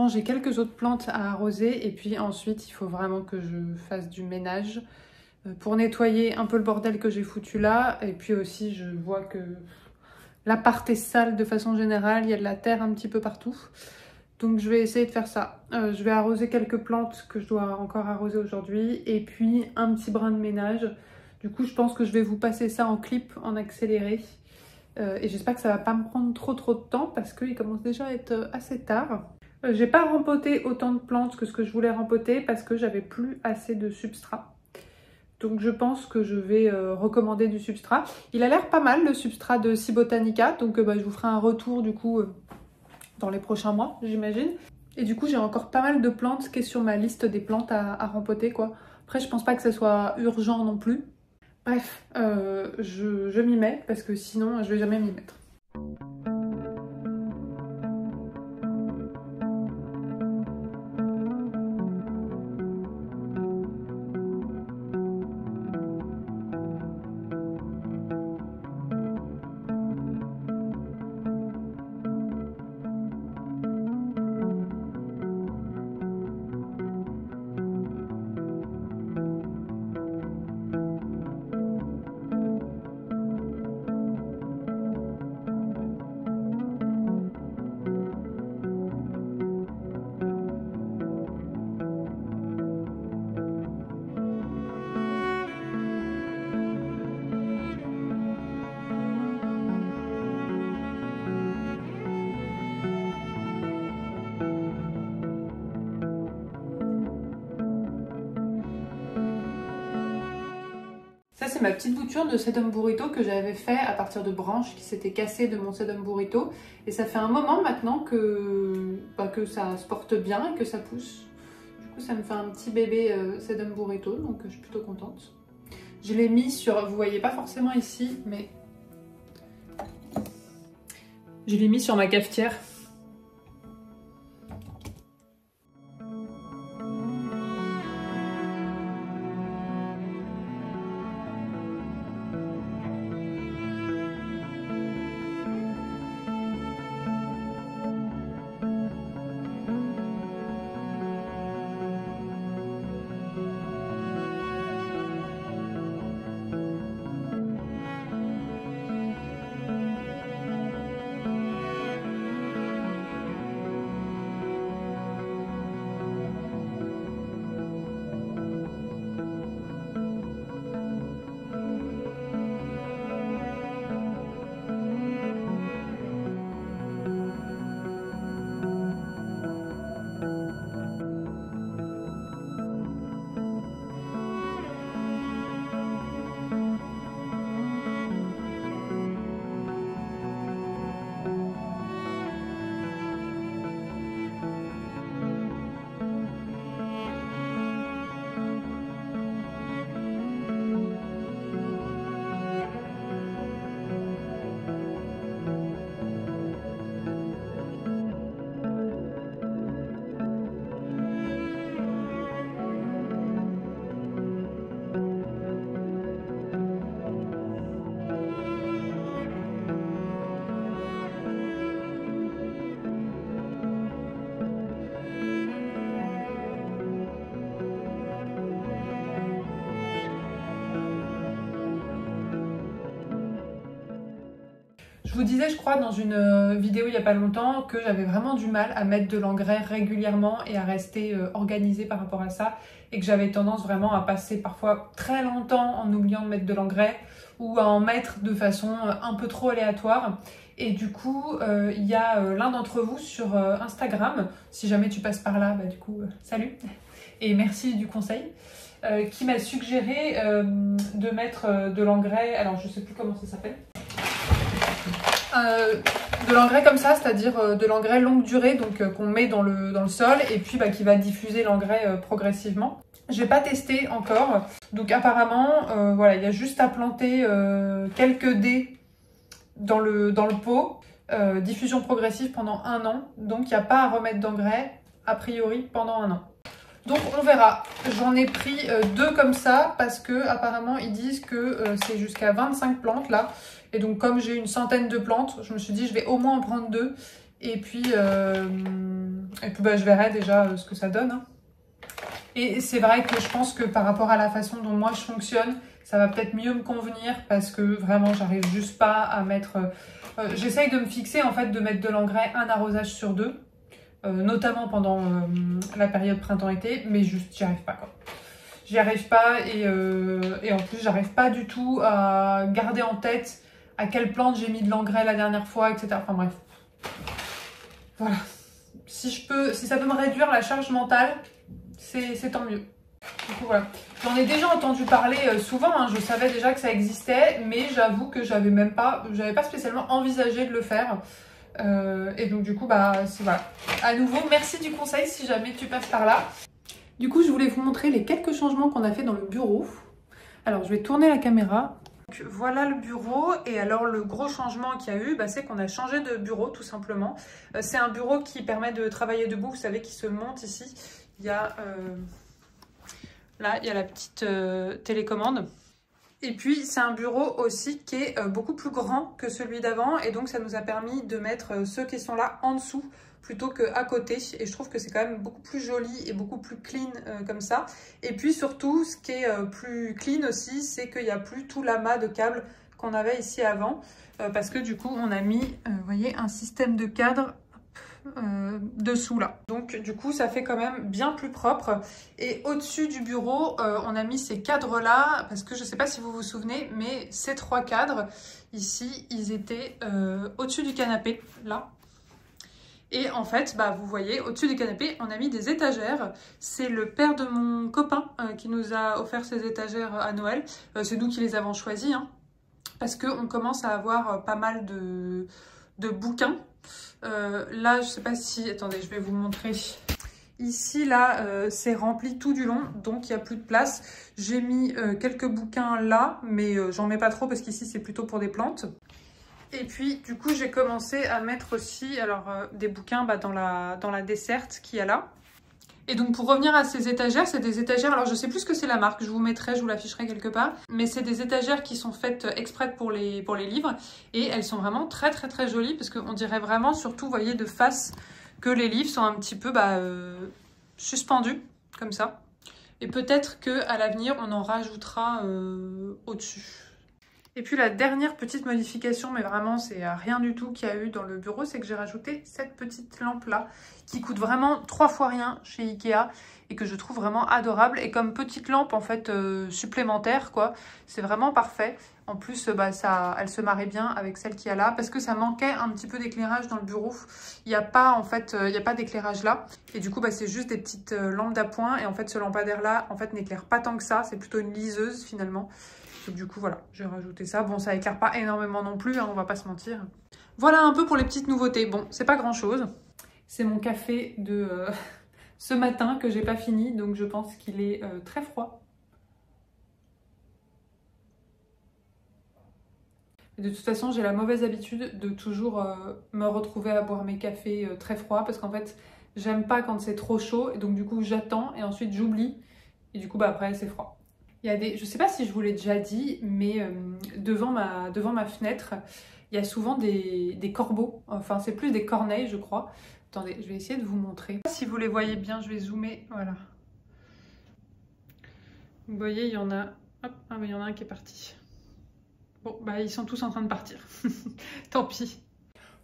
moment, j'ai quelques autres plantes à arroser et puis ensuite, il faut vraiment que je fasse du ménage pour nettoyer un peu le bordel que j'ai foutu là. Et puis aussi, je vois que l'appart est sale de façon générale, il y a de la terre un petit peu partout. Donc je vais essayer de faire ça. Je vais arroser quelques plantes que je dois encore arroser aujourd'hui et puis un petit brin de ménage. Du coup, je pense que je vais vous passer ça en clip, en accéléré. Et j'espère que ça va pas me prendre trop de temps parce qu'il commence déjà à être assez tard. J'ai pas rempoté autant de plantes que ce que je voulais rempoter parce que j'avais plus assez de substrat. Donc je pense que je vais recommander du substrat. Il a l'air pas mal le substrat de Cibotanica, donc je vous ferai un retour du coup dans les prochains mois, j'imagine. Et du coup j'ai encore pas mal de plantes qui est sur ma liste des plantes à rempoter quoi. Après je pense pas que ce soit urgent non plus. Bref, je m'y mets parce que sinon je vais jamais m'y mettre. Ça c'est ma petite bouture de sedum burrito que j'avais fait à partir de branches qui s'étaient cassées de mon sedum burrito. Et ça fait un moment maintenant que ça se porte bien et que ça pousse. Du coup ça me fait un petit bébé sedum burrito, donc je suis plutôt contente. Je l'ai mis sur, vous voyez pas forcément ici, mais je l'ai mis sur ma cafetière. Je vous disais, je crois, dans une vidéo il n'y a pas longtemps, que j'avais vraiment du mal à mettre de l'engrais régulièrement et à rester organisée par rapport à ça. Et que j'avais tendance vraiment à passer parfois très longtemps en oubliant de mettre de l'engrais ou à en mettre de façon un peu trop aléatoire. Et du coup, il y a l'un d'entre vous sur Instagram, si jamais tu passes par là, bah du coup, salut et merci du conseil, qui m'a suggéré de mettre de l'engrais, alors je sais plus comment ça s'appelle. De l'engrais comme ça, c'est-à-dire de l'engrais longue durée, donc qu'on met dans le sol et puis qui va diffuser l'engrais progressivement. J'ai pas testé encore, donc apparemment, voilà, il y a juste à planter quelques dés dans le pot, diffusion progressive pendant 1 an, donc il n'y a pas à remettre d'engrais a priori pendant 1 an. Donc on verra. J'en ai pris 2 comme ça parce que apparemment ils disent que c'est jusqu'à 25 plantes là. Et donc comme j'ai une centaine de plantes, je me suis dit je vais au moins en prendre 2. Et puis bah, je verrai déjà ce que ça donne. Hein. Et c'est vrai que je pense que par rapport à la façon dont moi je fonctionne, ça va peut-être mieux me convenir parce que vraiment j'arrive juste pas à mettre... j'essaye de me fixer en fait de mettre de l'engrais un arrosage sur deux, notamment pendant la période printemps-été, mais juste j'y arrive pas quoi. J'y arrive pas et en plus j'arrive pas du tout à garder en tête à quelle plante j'ai mis de l'engrais la dernière fois, etc. Enfin bref. Voilà. Si ça peut me réduire la charge mentale, c'est tant mieux. Du coup, voilà. J'en ai déjà entendu parler souvent, hein. Je savais déjà que ça existait, mais j'avoue que j'avais pas spécialement envisagé de le faire. Et donc du coup, bah, voilà. À nouveau, merci du conseil si jamais tu passes par là. Du coup, je voulais vous montrer les quelques changements qu'on a fait dans le bureau. Alors, je vais tourner la caméra. Donc, voilà le bureau. Et alors, le gros changement qu'il y a eu, bah, c'est qu'on a changé de bureau, tout simplement. C'est un bureau qui permet de travailler debout. Vous savez, qui se monte ici. Il y a... là, il y a la petite télécommande. Et puis, c'est un bureau aussi qui est beaucoup plus grand que celui d'avant. Et donc, ça nous a permis de mettre ceux qui sont là en dessous plutôt qu'à côté. Et je trouve que c'est quand même beaucoup plus joli et beaucoup plus clean comme ça. Et puis, surtout, ce qui est plus clean aussi, c'est qu'il n'y a plus tout l'amas de câbles qu'on avait ici avant. Parce que du coup, on a mis, vous voyez, un système de cadre dessous là. Donc du coup ça fait quand même bien plus propre. Et au-dessus du bureau on a mis ces cadres là parce que je sais pas si vous vous souvenez, mais ces trois cadres ici ils étaient au-dessus du canapé là. Et en fait, bah, vous voyez, au-dessus du canapé, on a mis des étagères. C'est le père de mon copain qui nous a offert ces étagères à Noël. C'est nous qui les avons choisies, hein, parce qu'on commence à avoir pas mal de bouquins. Là, je sais pas si... Attendez, je vais vous montrer. Ici, là, c'est rempli tout du long, donc il n'y a plus de place. J'ai mis quelques bouquins là, mais j'en mets pas trop parce qu'ici, c'est plutôt pour des plantes. Et puis, du coup, j'ai commencé à mettre aussi alors, des bouquins bah, dans la desserte qu'il y a là. Et donc pour revenir à ces étagères, c'est des étagères, alors je sais plus ce que c'est la marque, je vous l'afficherai quelque part, mais c'est des étagères qui sont faites exprès pour les livres et elles sont vraiment très très très jolies parce qu'on dirait vraiment, surtout vous voyez de face, que les livres sont un petit peu suspendus comme ça. Et peut-être qu'à l'avenir on en rajoutera au-dessus. Et puis la dernière petite modification, mais vraiment c'est rien du tout qu'il y a eu dans le bureau, c'est que j'ai rajouté cette petite lampe là qui coûte vraiment 3 fois rien chez Ikea et que je trouve vraiment adorable. Et comme petite lampe en fait supplémentaire quoi, c'est vraiment parfait. En plus bah, elle se marie bien avec celle qu'il y a là parce que ça manquait un petit peu d'éclairage dans le bureau. Il n'y a pas en fait, il n'y a pas d'éclairage là et du coup bah, c'est juste des petites lampes d'appoint et en fait ce lampadaire là en fait n'éclaire pas tant que ça, c'est plutôt une liseuse finalement. Du coup, voilà, j'ai rajouté ça. Bon, ça éclaire pas énormément non plus, hein, on va pas se mentir. Voilà un peu pour les petites nouveautés. Bon, c'est pas grand-chose. C'est mon café de ce matin que j'ai pas fini, donc je pense qu'il est très froid. De toute façon, j'ai la mauvaise habitude de toujours me retrouver à boire mes cafés très froids parce qu'en fait, j'aime pas quand c'est trop chaud et donc du coup, j'attends et ensuite j'oublie et du coup, bah, après, c'est froid. Il y a je ne sais pas si je vous l'ai déjà dit, mais devant ma fenêtre, il y a souvent des corbeaux. Enfin, c'est plus des corneilles, je crois. Attendez, je vais essayer de vous montrer. Si vous les voyez bien, je vais zoomer. Voilà. Vous voyez, il y en a... Hop, ah, mais il y en a un qui est parti. Bon, bah ils sont tous en train de partir. Tant pis.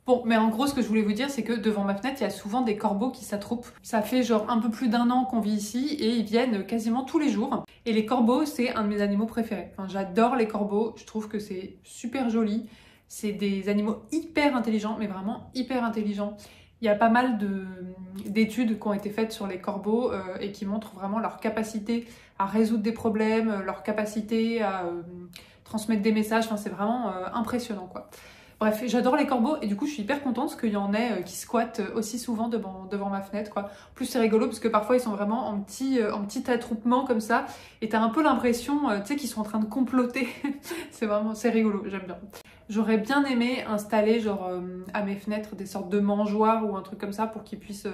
Bon, mais en gros, ce que je voulais vous dire, c'est que devant ma fenêtre, il y a souvent des corbeaux qui s'attroupent. Ça fait genre un peu plus d'1 an qu'on vit ici et ils viennent quasiment tous les jours. Et les corbeaux, c'est un de mes animaux préférés. Enfin, j'adore les corbeaux, je trouve que c'est super joli. C'est des animaux hyper intelligents, mais vraiment hyper intelligents. Il y a pas mal d'études qui ont été faites sur les corbeaux et qui montrent vraiment leur capacité à résoudre des problèmes, leur capacité à transmettre des messages. Enfin, c'est vraiment impressionnant, quoi. Bref, j'adore les corbeaux et du coup je suis hyper contente qu'il y en ait qui squattent aussi souvent devant ma fenêtre quoi. En plus c'est rigolo parce que parfois ils sont vraiment en petit attroupement comme ça et t'as un peu l'impression tu sais qu'ils sont en train de comploter. c'est rigolo, j'aime bien. J'aurais bien aimé installer genre à mes fenêtres des sortes de mangeoires ou un truc comme ça pour qu'ils puissent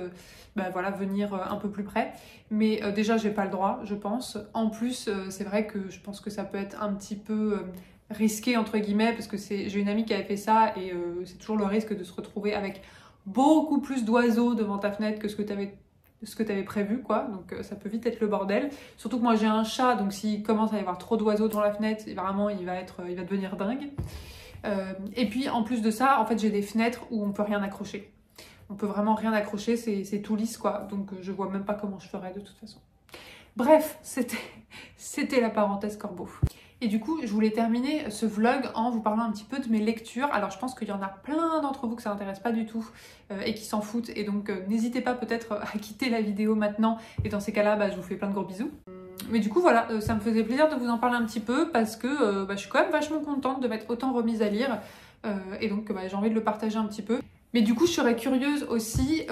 voilà, venir un peu plus près. Mais déjà j'ai pas le droit je pense. En plus c'est vrai que je pense que ça peut être un petit peu... risqué entre guillemets parce que j'ai une amie qui avait fait ça et c'est toujours le risque de se retrouver avec beaucoup plus d'oiseaux devant ta fenêtre que ce que tu avais prévu, quoi. Donc ça peut vite être le bordel. Surtout que moi j'ai un chat, donc s'il commence à y avoir trop d'oiseaux devant la fenêtre, vraiment il va devenir dingue. Et puis en plus de ça, en fait j'ai des fenêtres où on peut rien accrocher. On peut vraiment rien accrocher, c'est tout lisse, quoi. Donc je vois même pas comment je ferais de toute façon. Bref, c'était la parenthèse corbeau. Et du coup, je voulais terminer ce vlog en vous parlant un petit peu de mes lectures. Alors je pense qu'il y en a plein d'entre vous que ça n'intéresse pas du tout et qui s'en foutent. Et donc n'hésitez pas peut-être à quitter la vidéo maintenant. Et dans ces cas-là, je vous fais plein de gros bisous. Mais du coup voilà, ça me faisait plaisir de vous en parler un petit peu parce que je suis quand même vachement contente de m'être autant remise à lire. Et donc j'ai envie de le partager un petit peu. Mais du coup, je serais curieuse aussi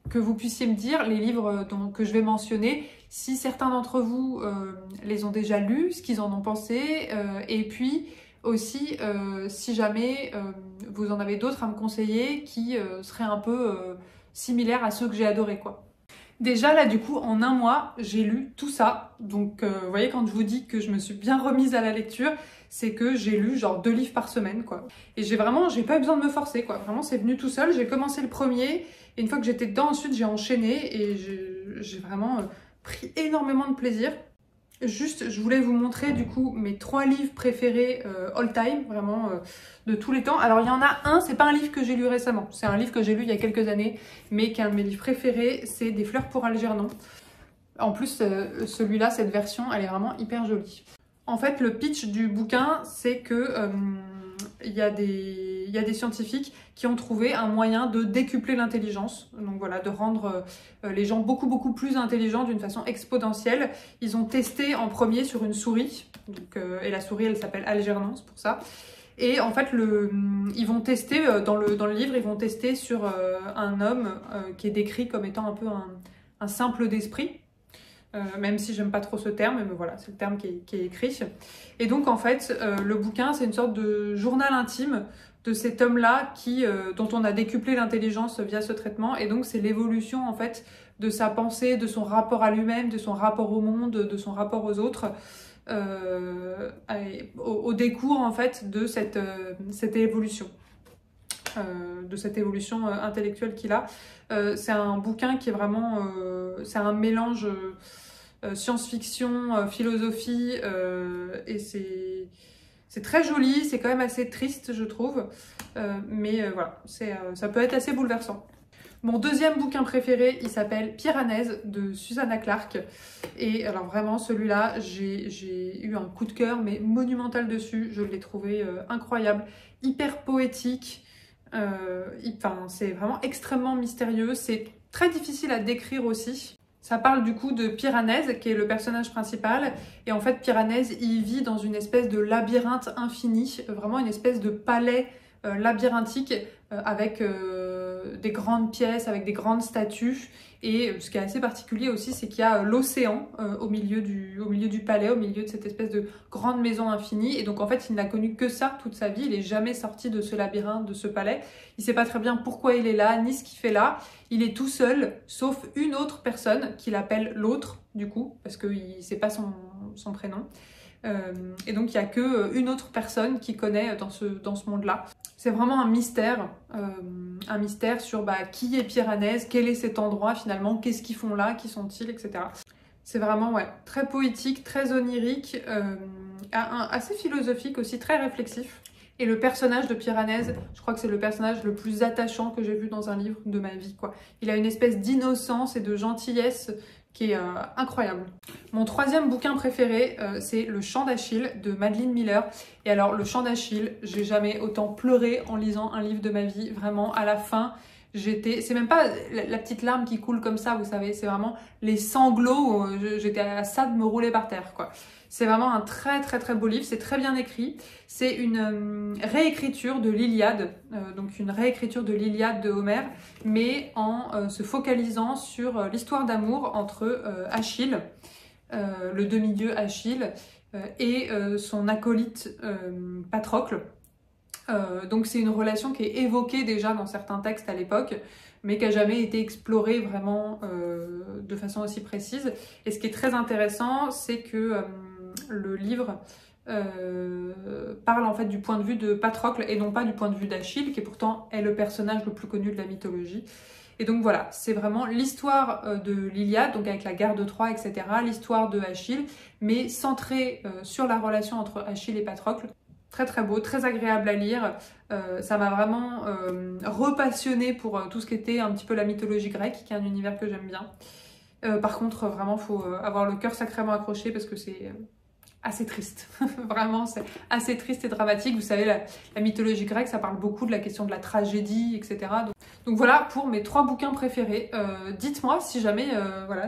que vous puissiez me dire les livres que je vais mentionner, si certains d'entre vous les ont déjà lus, ce qu'ils en ont pensé, et puis aussi si jamais vous en avez d'autres à me conseiller qui seraient un peu similaires à ceux que j'ai adorés, quoi. Déjà là du coup en un mois j'ai lu tout ça, donc vous voyez quand je vous dis que je me suis bien remise à la lecture, c'est que j'ai lu genre 2 livres par semaine, quoi. Et j'ai pas eu besoin de me forcer, quoi. Vraiment c'est venu tout seul, j'ai commencé le premier et une fois que j'étais dedans ensuite j'ai enchaîné et j'ai vraiment pris énormément de plaisir. Juste, je voulais vous montrer du coup mes 3 livres préférés all time, vraiment de tous les temps. Alors il y en a un, c'est pas un livre que j'ai lu récemment, c'est un livre que j'ai lu il y a quelques années, mais qui est un de mes livres préférés, c'est Des fleurs pour Algernon. En plus, celui-là, cette version, elle est vraiment hyper jolie. En fait, le pitch du bouquin, c'est que il y a des scientifiques qui ont trouvé un moyen de décupler l'intelligence, donc voilà, de rendre les gens beaucoup plus intelligents d'une façon exponentielle. Ils ont testé en premier sur une souris, donc, et la souris elle s'appelle Algernon, c'est pour ça. Et en fait, ils vont tester, dans le livre, ils vont tester sur un homme qui est décrit comme étant un peu un simple d'esprit. Même si j'aime pas trop ce terme, mais voilà, c'est le terme qui est écrit. Et donc en fait, le bouquin, c'est une sorte de journal intime de cet homme-là dont on a décuplé l'intelligence via ce traitement. Et donc c'est l'évolution en fait de sa pensée, de son rapport à lui-même, de son rapport au monde, de son rapport aux autres, au décours en fait de cette évolution. De cette évolution intellectuelle qu'il a. C'est un bouquin qui est vraiment... c'est un mélange science-fiction, philosophie, et c'est très joli, c'est quand même assez triste, je trouve. Mais voilà, ça peut être assez bouleversant. Mon deuxième bouquin préféré, il s'appelle Piranèse de Susanna Clarke. Et alors vraiment, celui-là, j'ai eu un coup de cœur, mais monumental dessus. Je l'ai trouvé incroyable, hyper poétique. C'est vraiment extrêmement mystérieux, c'est très difficile à décrire aussi. Ça parle du coup de Piranèse, qui est le personnage principal, et en fait Piranèse, il vit dans une espèce de labyrinthe infini, vraiment une espèce de palais labyrinthique avec des grandes pièces, avec des grandes statues. Et ce qui est assez particulier aussi, c'est qu'il y a l'océan au milieu du palais, au milieu de cette espèce de grande maison infinie. Et donc en fait, il n'a connu que ça toute sa vie. Il n'est jamais sorti de ce labyrinthe, de ce palais. Il ne sait pas très bien pourquoi il est là, ni ce qu'il fait là. Il est tout seul, sauf une autre personne qu'il appelle l'autre, du coup, parce qu'il ne sait pas son prénom. Et donc il n'y a qu'une autre personne qui connaît dans ce monde-là. C'est vraiment un mystère sur qui est Piranèse, quel est cet endroit finalement, qu'est-ce qu'ils font là, qui sont-ils, etc. C'est vraiment très poétique, très onirique, assez philosophique aussi, très réflexif. Et le personnage de Piranèse, je crois que c'est le personnage le plus attachant que j'ai vu dans un livre de ma vie, quoi. Il a une espèce d'innocence et de gentillesse qui est incroyable. Mon troisième bouquin préféré, c'est Le Chant d'Achille de Madeline Miller. Et alors, Le Chant d'Achille, j'ai jamais autant pleuré en lisant un livre de ma vie. Vraiment, à la fin, c'est même pas la petite larme qui coule comme ça, vous savez, c'est vraiment les sanglots, j'étais à ça de me rouler par terre, quoi. C'est vraiment un très beau livre, c'est très bien écrit. C'est une réécriture de l'Iliade, donc une réécriture de l'Iliade de Homère, mais en se focalisant sur l'histoire d'amour entre Achille, le demi-dieu Achille, et son acolyte Patrocle. Donc c'est une relation qui est évoquée déjà dans certains textes à l'époque, mais qui n'a jamais été explorée vraiment de façon aussi précise. Et ce qui est très intéressant, c'est que le livre parle en fait du point de vue de Patrocle et non pas du point de vue d'Achille, qui pourtant est le personnage le plus connu de la mythologie. Et donc voilà, c'est vraiment l'histoire de l'Iliade, donc avec la guerre de Troie, etc., l'histoire de Achille, mais centrée sur la relation entre Achille et Patrocle. Très très beau, très agréable à lire. Ça m'a vraiment repassionnée pour tout ce qui était un petit peu la mythologie grecque, qui est un univers que j'aime bien. Par contre, vraiment, il faut avoir le cœur sacrément accroché parce que c'est assez triste. Vraiment, c'est assez triste et dramatique. Vous savez, la mythologie grecque, ça parle beaucoup de la question de la tragédie, etc. Donc voilà pour mes 3 bouquins préférés. Dites-moi si jamais,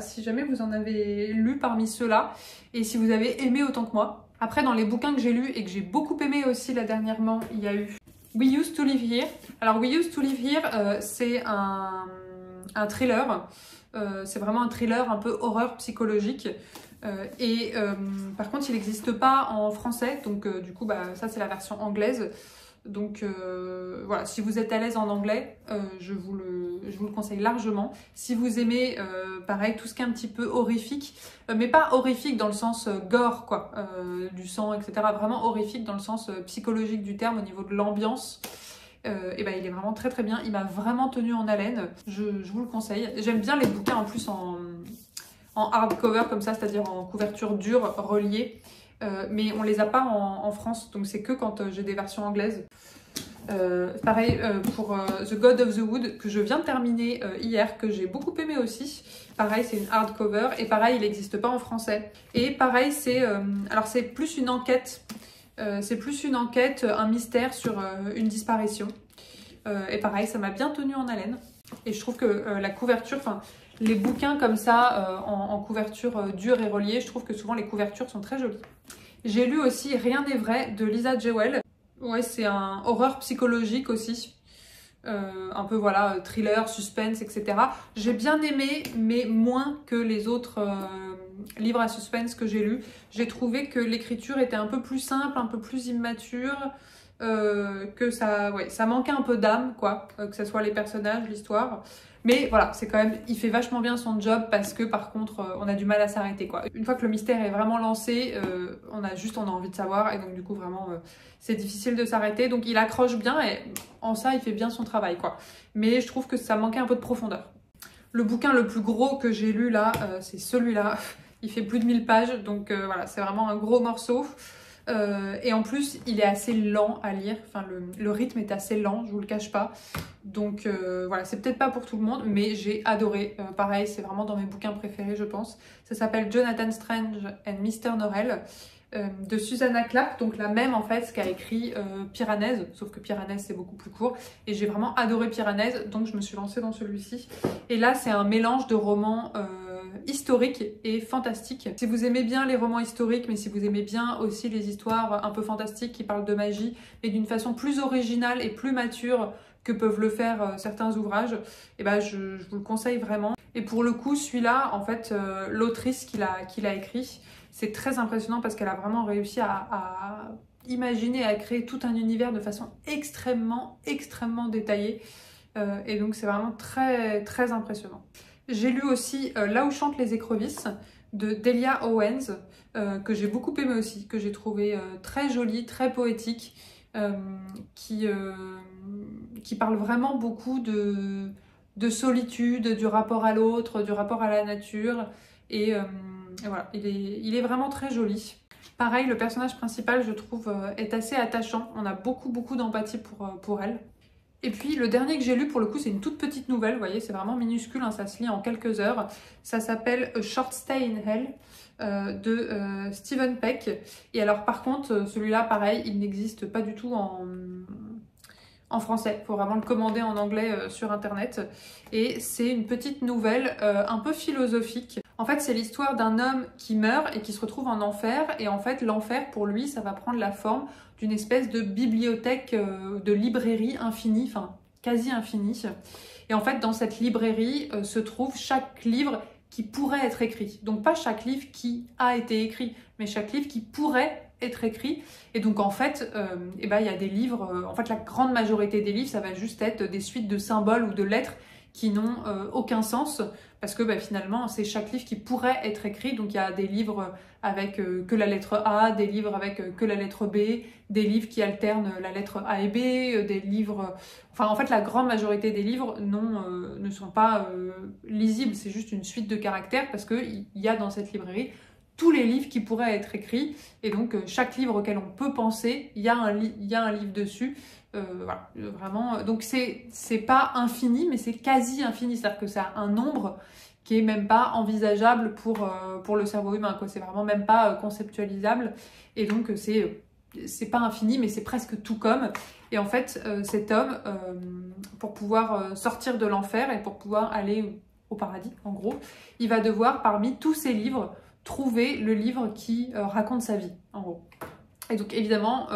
si jamais vous en avez lu parmi ceux-là et si vous avez aimé autant que moi. Après, dans les bouquins que j'ai lus et que j'ai beaucoup aimé aussi là dernièrement, il y a eu We Used to Live Here. Alors, We Used to Live Here, c'est un thriller. C'est vraiment un thriller un peu horreur psychologique. Par contre, il n'existe pas en français. Donc, du coup, ça, c'est la version anglaise. Donc voilà, si vous êtes à l'aise en anglais, je vous le conseille largement. Si vous aimez, pareil, tout ce qui est un petit peu horrifique, mais pas horrifique dans le sens gore, quoi, du sang, etc. Vraiment horrifique dans le sens psychologique du terme, au niveau de l'ambiance. Il est vraiment très très bien. Il m'a vraiment tenu en haleine. Je vous le conseille. J'aime bien les bouquins en plus en hardcover comme ça, c'est-à-dire en couverture dure, reliée. Mais on les a pas en France, donc c'est que quand j'ai des versions anglaises. Pareil pour The God of the Wood, que je viens de terminer hier, que j'ai beaucoup aimé aussi. Pareil, c'est une hardcover, et pareil, il n'existe pas en français. Et pareil, alors c'est plus une enquête, un mystère sur une disparition. Et pareil, ça m'a bien tenu en haleine. Et je trouve que la couverture, les bouquins comme ça, en couverture dure et reliée, je trouve que souvent les couvertures sont très jolies. J'ai lu aussi Rien n'est vrai de Lisa Jewell. Ouais, c'est un horreur psychologique aussi. Un peu voilà, thriller, suspense, etc. J'ai bien aimé, mais moins que les autres livres à suspense que j'ai lus. J'ai trouvé que l'écriture était un peu plus simple, un peu plus immature. Que ça manquait un peu d'âme, quoi, que ce soit les personnages, l'histoire. Mais voilà, c'est quand même, il fait vachement bien son job parce que par contre, on a du mal à s'arrêter, quoi. Une fois que le mystère est vraiment lancé, on a envie de savoir et donc du coup vraiment, c'est difficile de s'arrêter. Donc il accroche bien et en ça, il fait bien son travail, quoi. Mais je trouve que ça manquait un peu de profondeur. Le bouquin le plus gros que j'ai lu là, c'est celui-là. Il fait plus de 1000 pages, donc voilà, c'est vraiment un gros morceau. Et en plus, il est assez lent à lire. Enfin, le rythme est assez lent, je vous le cache pas. Donc voilà, c'est peut-être pas pour tout le monde, mais j'ai adoré. Pareil, c'est vraiment dans mes bouquins préférés, je pense. Ça s'appelle Jonathan Strange and Mr. Norrell de Susanna Clarke, donc la même en fait, ce qu'a écrit Piranèse, sauf que Piranèse c'est beaucoup plus court. Et j'ai vraiment adoré Piranèse, donc je me suis lancée dans celui-ci. Et là, c'est un mélange de romans historique et fantastique. Si vous aimez bien les romans historiques, mais si vous aimez bien aussi les histoires un peu fantastiques qui parlent de magie, mais d'une façon plus originale et plus mature que peuvent le faire certains ouvrages, je vous le conseille vraiment. Et pour le coup, celui-là, en fait, l'autrice qui l'a écrit, c'est très impressionnant parce qu'elle a vraiment réussi à imaginer, à créer tout un univers de façon extrêmement détaillée. Et donc c'est vraiment très très impressionnant. J'ai lu aussi Là où chantent les écrevisses de Delia Owens, que j'ai beaucoup aimé aussi, que j'ai trouvé très jolie, très poétique, qui parle vraiment beaucoup de solitude, du rapport à l'autre, du rapport à la nature. Et voilà, il est vraiment très joli. Pareil, le personnage principal, je trouve, est assez attachant. On a beaucoup d'empathie pour elle. Et puis le dernier que j'ai lu, pour le coup, c'est une toute petite nouvelle, vous voyez, c'est vraiment minuscule, hein, ça se lit en quelques heures. Ça s'appelle A Short Stay in Hell de Stephen Peck. Et alors par contre, celui-là, pareil, il n'existe pas du tout en français. Il faut vraiment le commander en anglais sur internet. Et c'est une petite nouvelle un peu philosophique. En fait, c'est l'histoire d'un homme qui meurt et qui se retrouve en enfer. Et en fait, l'enfer, pour lui, ça va prendre la forme d'une espèce de bibliothèque, de librairie infinie, enfin quasi infinie. Et en fait, dans cette librairie se trouve chaque livre qui pourrait être écrit. Donc pas chaque livre qui a été écrit, mais chaque livre qui pourrait être écrit. Et donc en fait, il y a des livres, en fait la grande majorité des livres, ça va juste être des suites de symboles ou de lettres qui n'ont aucun sens, parce que finalement c'est chaque livre qui pourrait être écrit, donc il y a des livres avec que la lettre A, des livres avec que la lettre B, des livres qui alternent la lettre A et B, des livres... Enfin en fait la grande majorité des livres ne sont pas lisibles, c'est juste une suite de caractères parce qu'il y a dans cette librairie tous les livres qui pourraient être écrits, et donc chaque livre auquel on peut penser, il y a un livre dessus. Voilà, vraiment, donc c'est pas infini, mais c'est quasi infini, c'est-à-dire que ça a un nombre qui est même pas envisageable pour le cerveau humain, quoi. C'est vraiment même pas conceptualisable, et donc c'est pas infini, mais c'est presque tout comme. Et en fait, cet homme, pour pouvoir sortir de l'enfer et pour pouvoir aller au paradis, en gros, il va devoir, parmi tous ces livres, trouver le livre qui raconte sa vie, en gros. Et donc évidemment,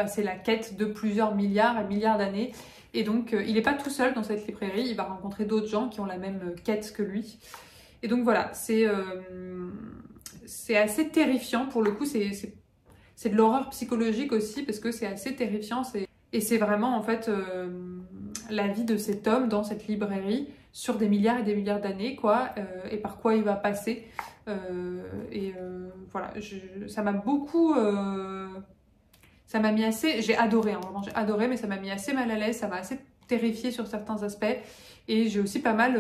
c'est la quête de plusieurs milliards et milliards d'années. Et donc il n'est pas tout seul dans cette librairie, il va rencontrer d'autres gens qui ont la même quête que lui. Et donc voilà, c'est assez terrifiant pour le coup, c'est de l'horreur psychologique aussi parce que c'est assez terrifiant. Et c'est vraiment en fait la vie de cet homme dans cette librairie sur des milliards et des milliards d'années, quoi, et par quoi il va passer. Voilà, ça m'a beaucoup... ça m'a mis assez... J'ai adoré, hein, vraiment, j'ai adoré, mais ça m'a mis assez mal à l'aise, ça m'a assez terrifiée sur certains aspects. Et j'ai aussi pas mal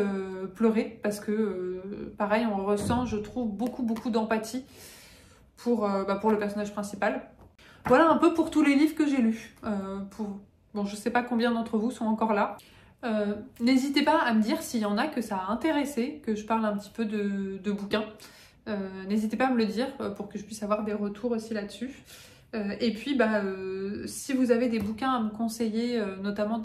pleuré parce que, pareil, on ressent, je trouve, beaucoup d'empathie pour le personnage principal. Voilà un peu pour tous les livres que j'ai lus. Bon, je sais pas combien d'entre vous sont encore là. N'hésitez pas à me dire s'il y en a que ça a intéressé, que je parle un petit peu de bouquins. N'hésitez pas à me le dire pour que je puisse avoir des retours aussi là-dessus. Et puis, si vous avez des bouquins à me conseiller, notamment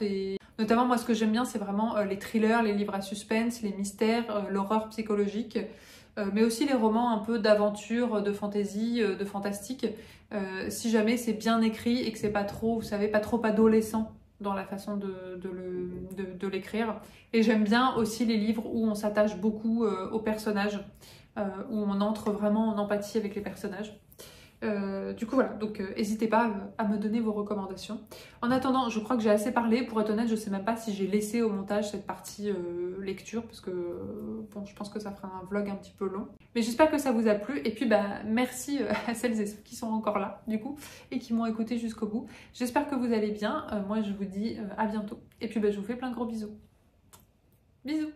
moi ce que j'aime bien c'est vraiment les thrillers, les livres à suspense, les mystères, l'horreur psychologique. Mais aussi les romans un peu d'aventure, de fantasy, de fantastique. Si jamais c'est bien écrit et que c'est pas trop, vous savez, pas trop adolescent dans la façon de l'écrire. Et j'aime bien aussi les livres où on s'attache beaucoup aux personnages, où on entre vraiment en empathie avec les personnages. Du coup voilà, donc n'hésitez pas à me donner vos recommandations. En attendant, je crois que j'ai assez parlé. Pour être honnête, je sais même pas si j'ai laissé au montage cette partie lecture parce que bon, je pense que ça fera un vlog un petit peu long. Mais j'espère que ça vous a plu. Et puis merci à celles et ceux qui sont encore là du coup et qui m'ont écouté jusqu'au bout. J'espère que vous allez bien. Moi je vous dis à bientôt. Et puis je vous fais plein de gros bisous. Bisous.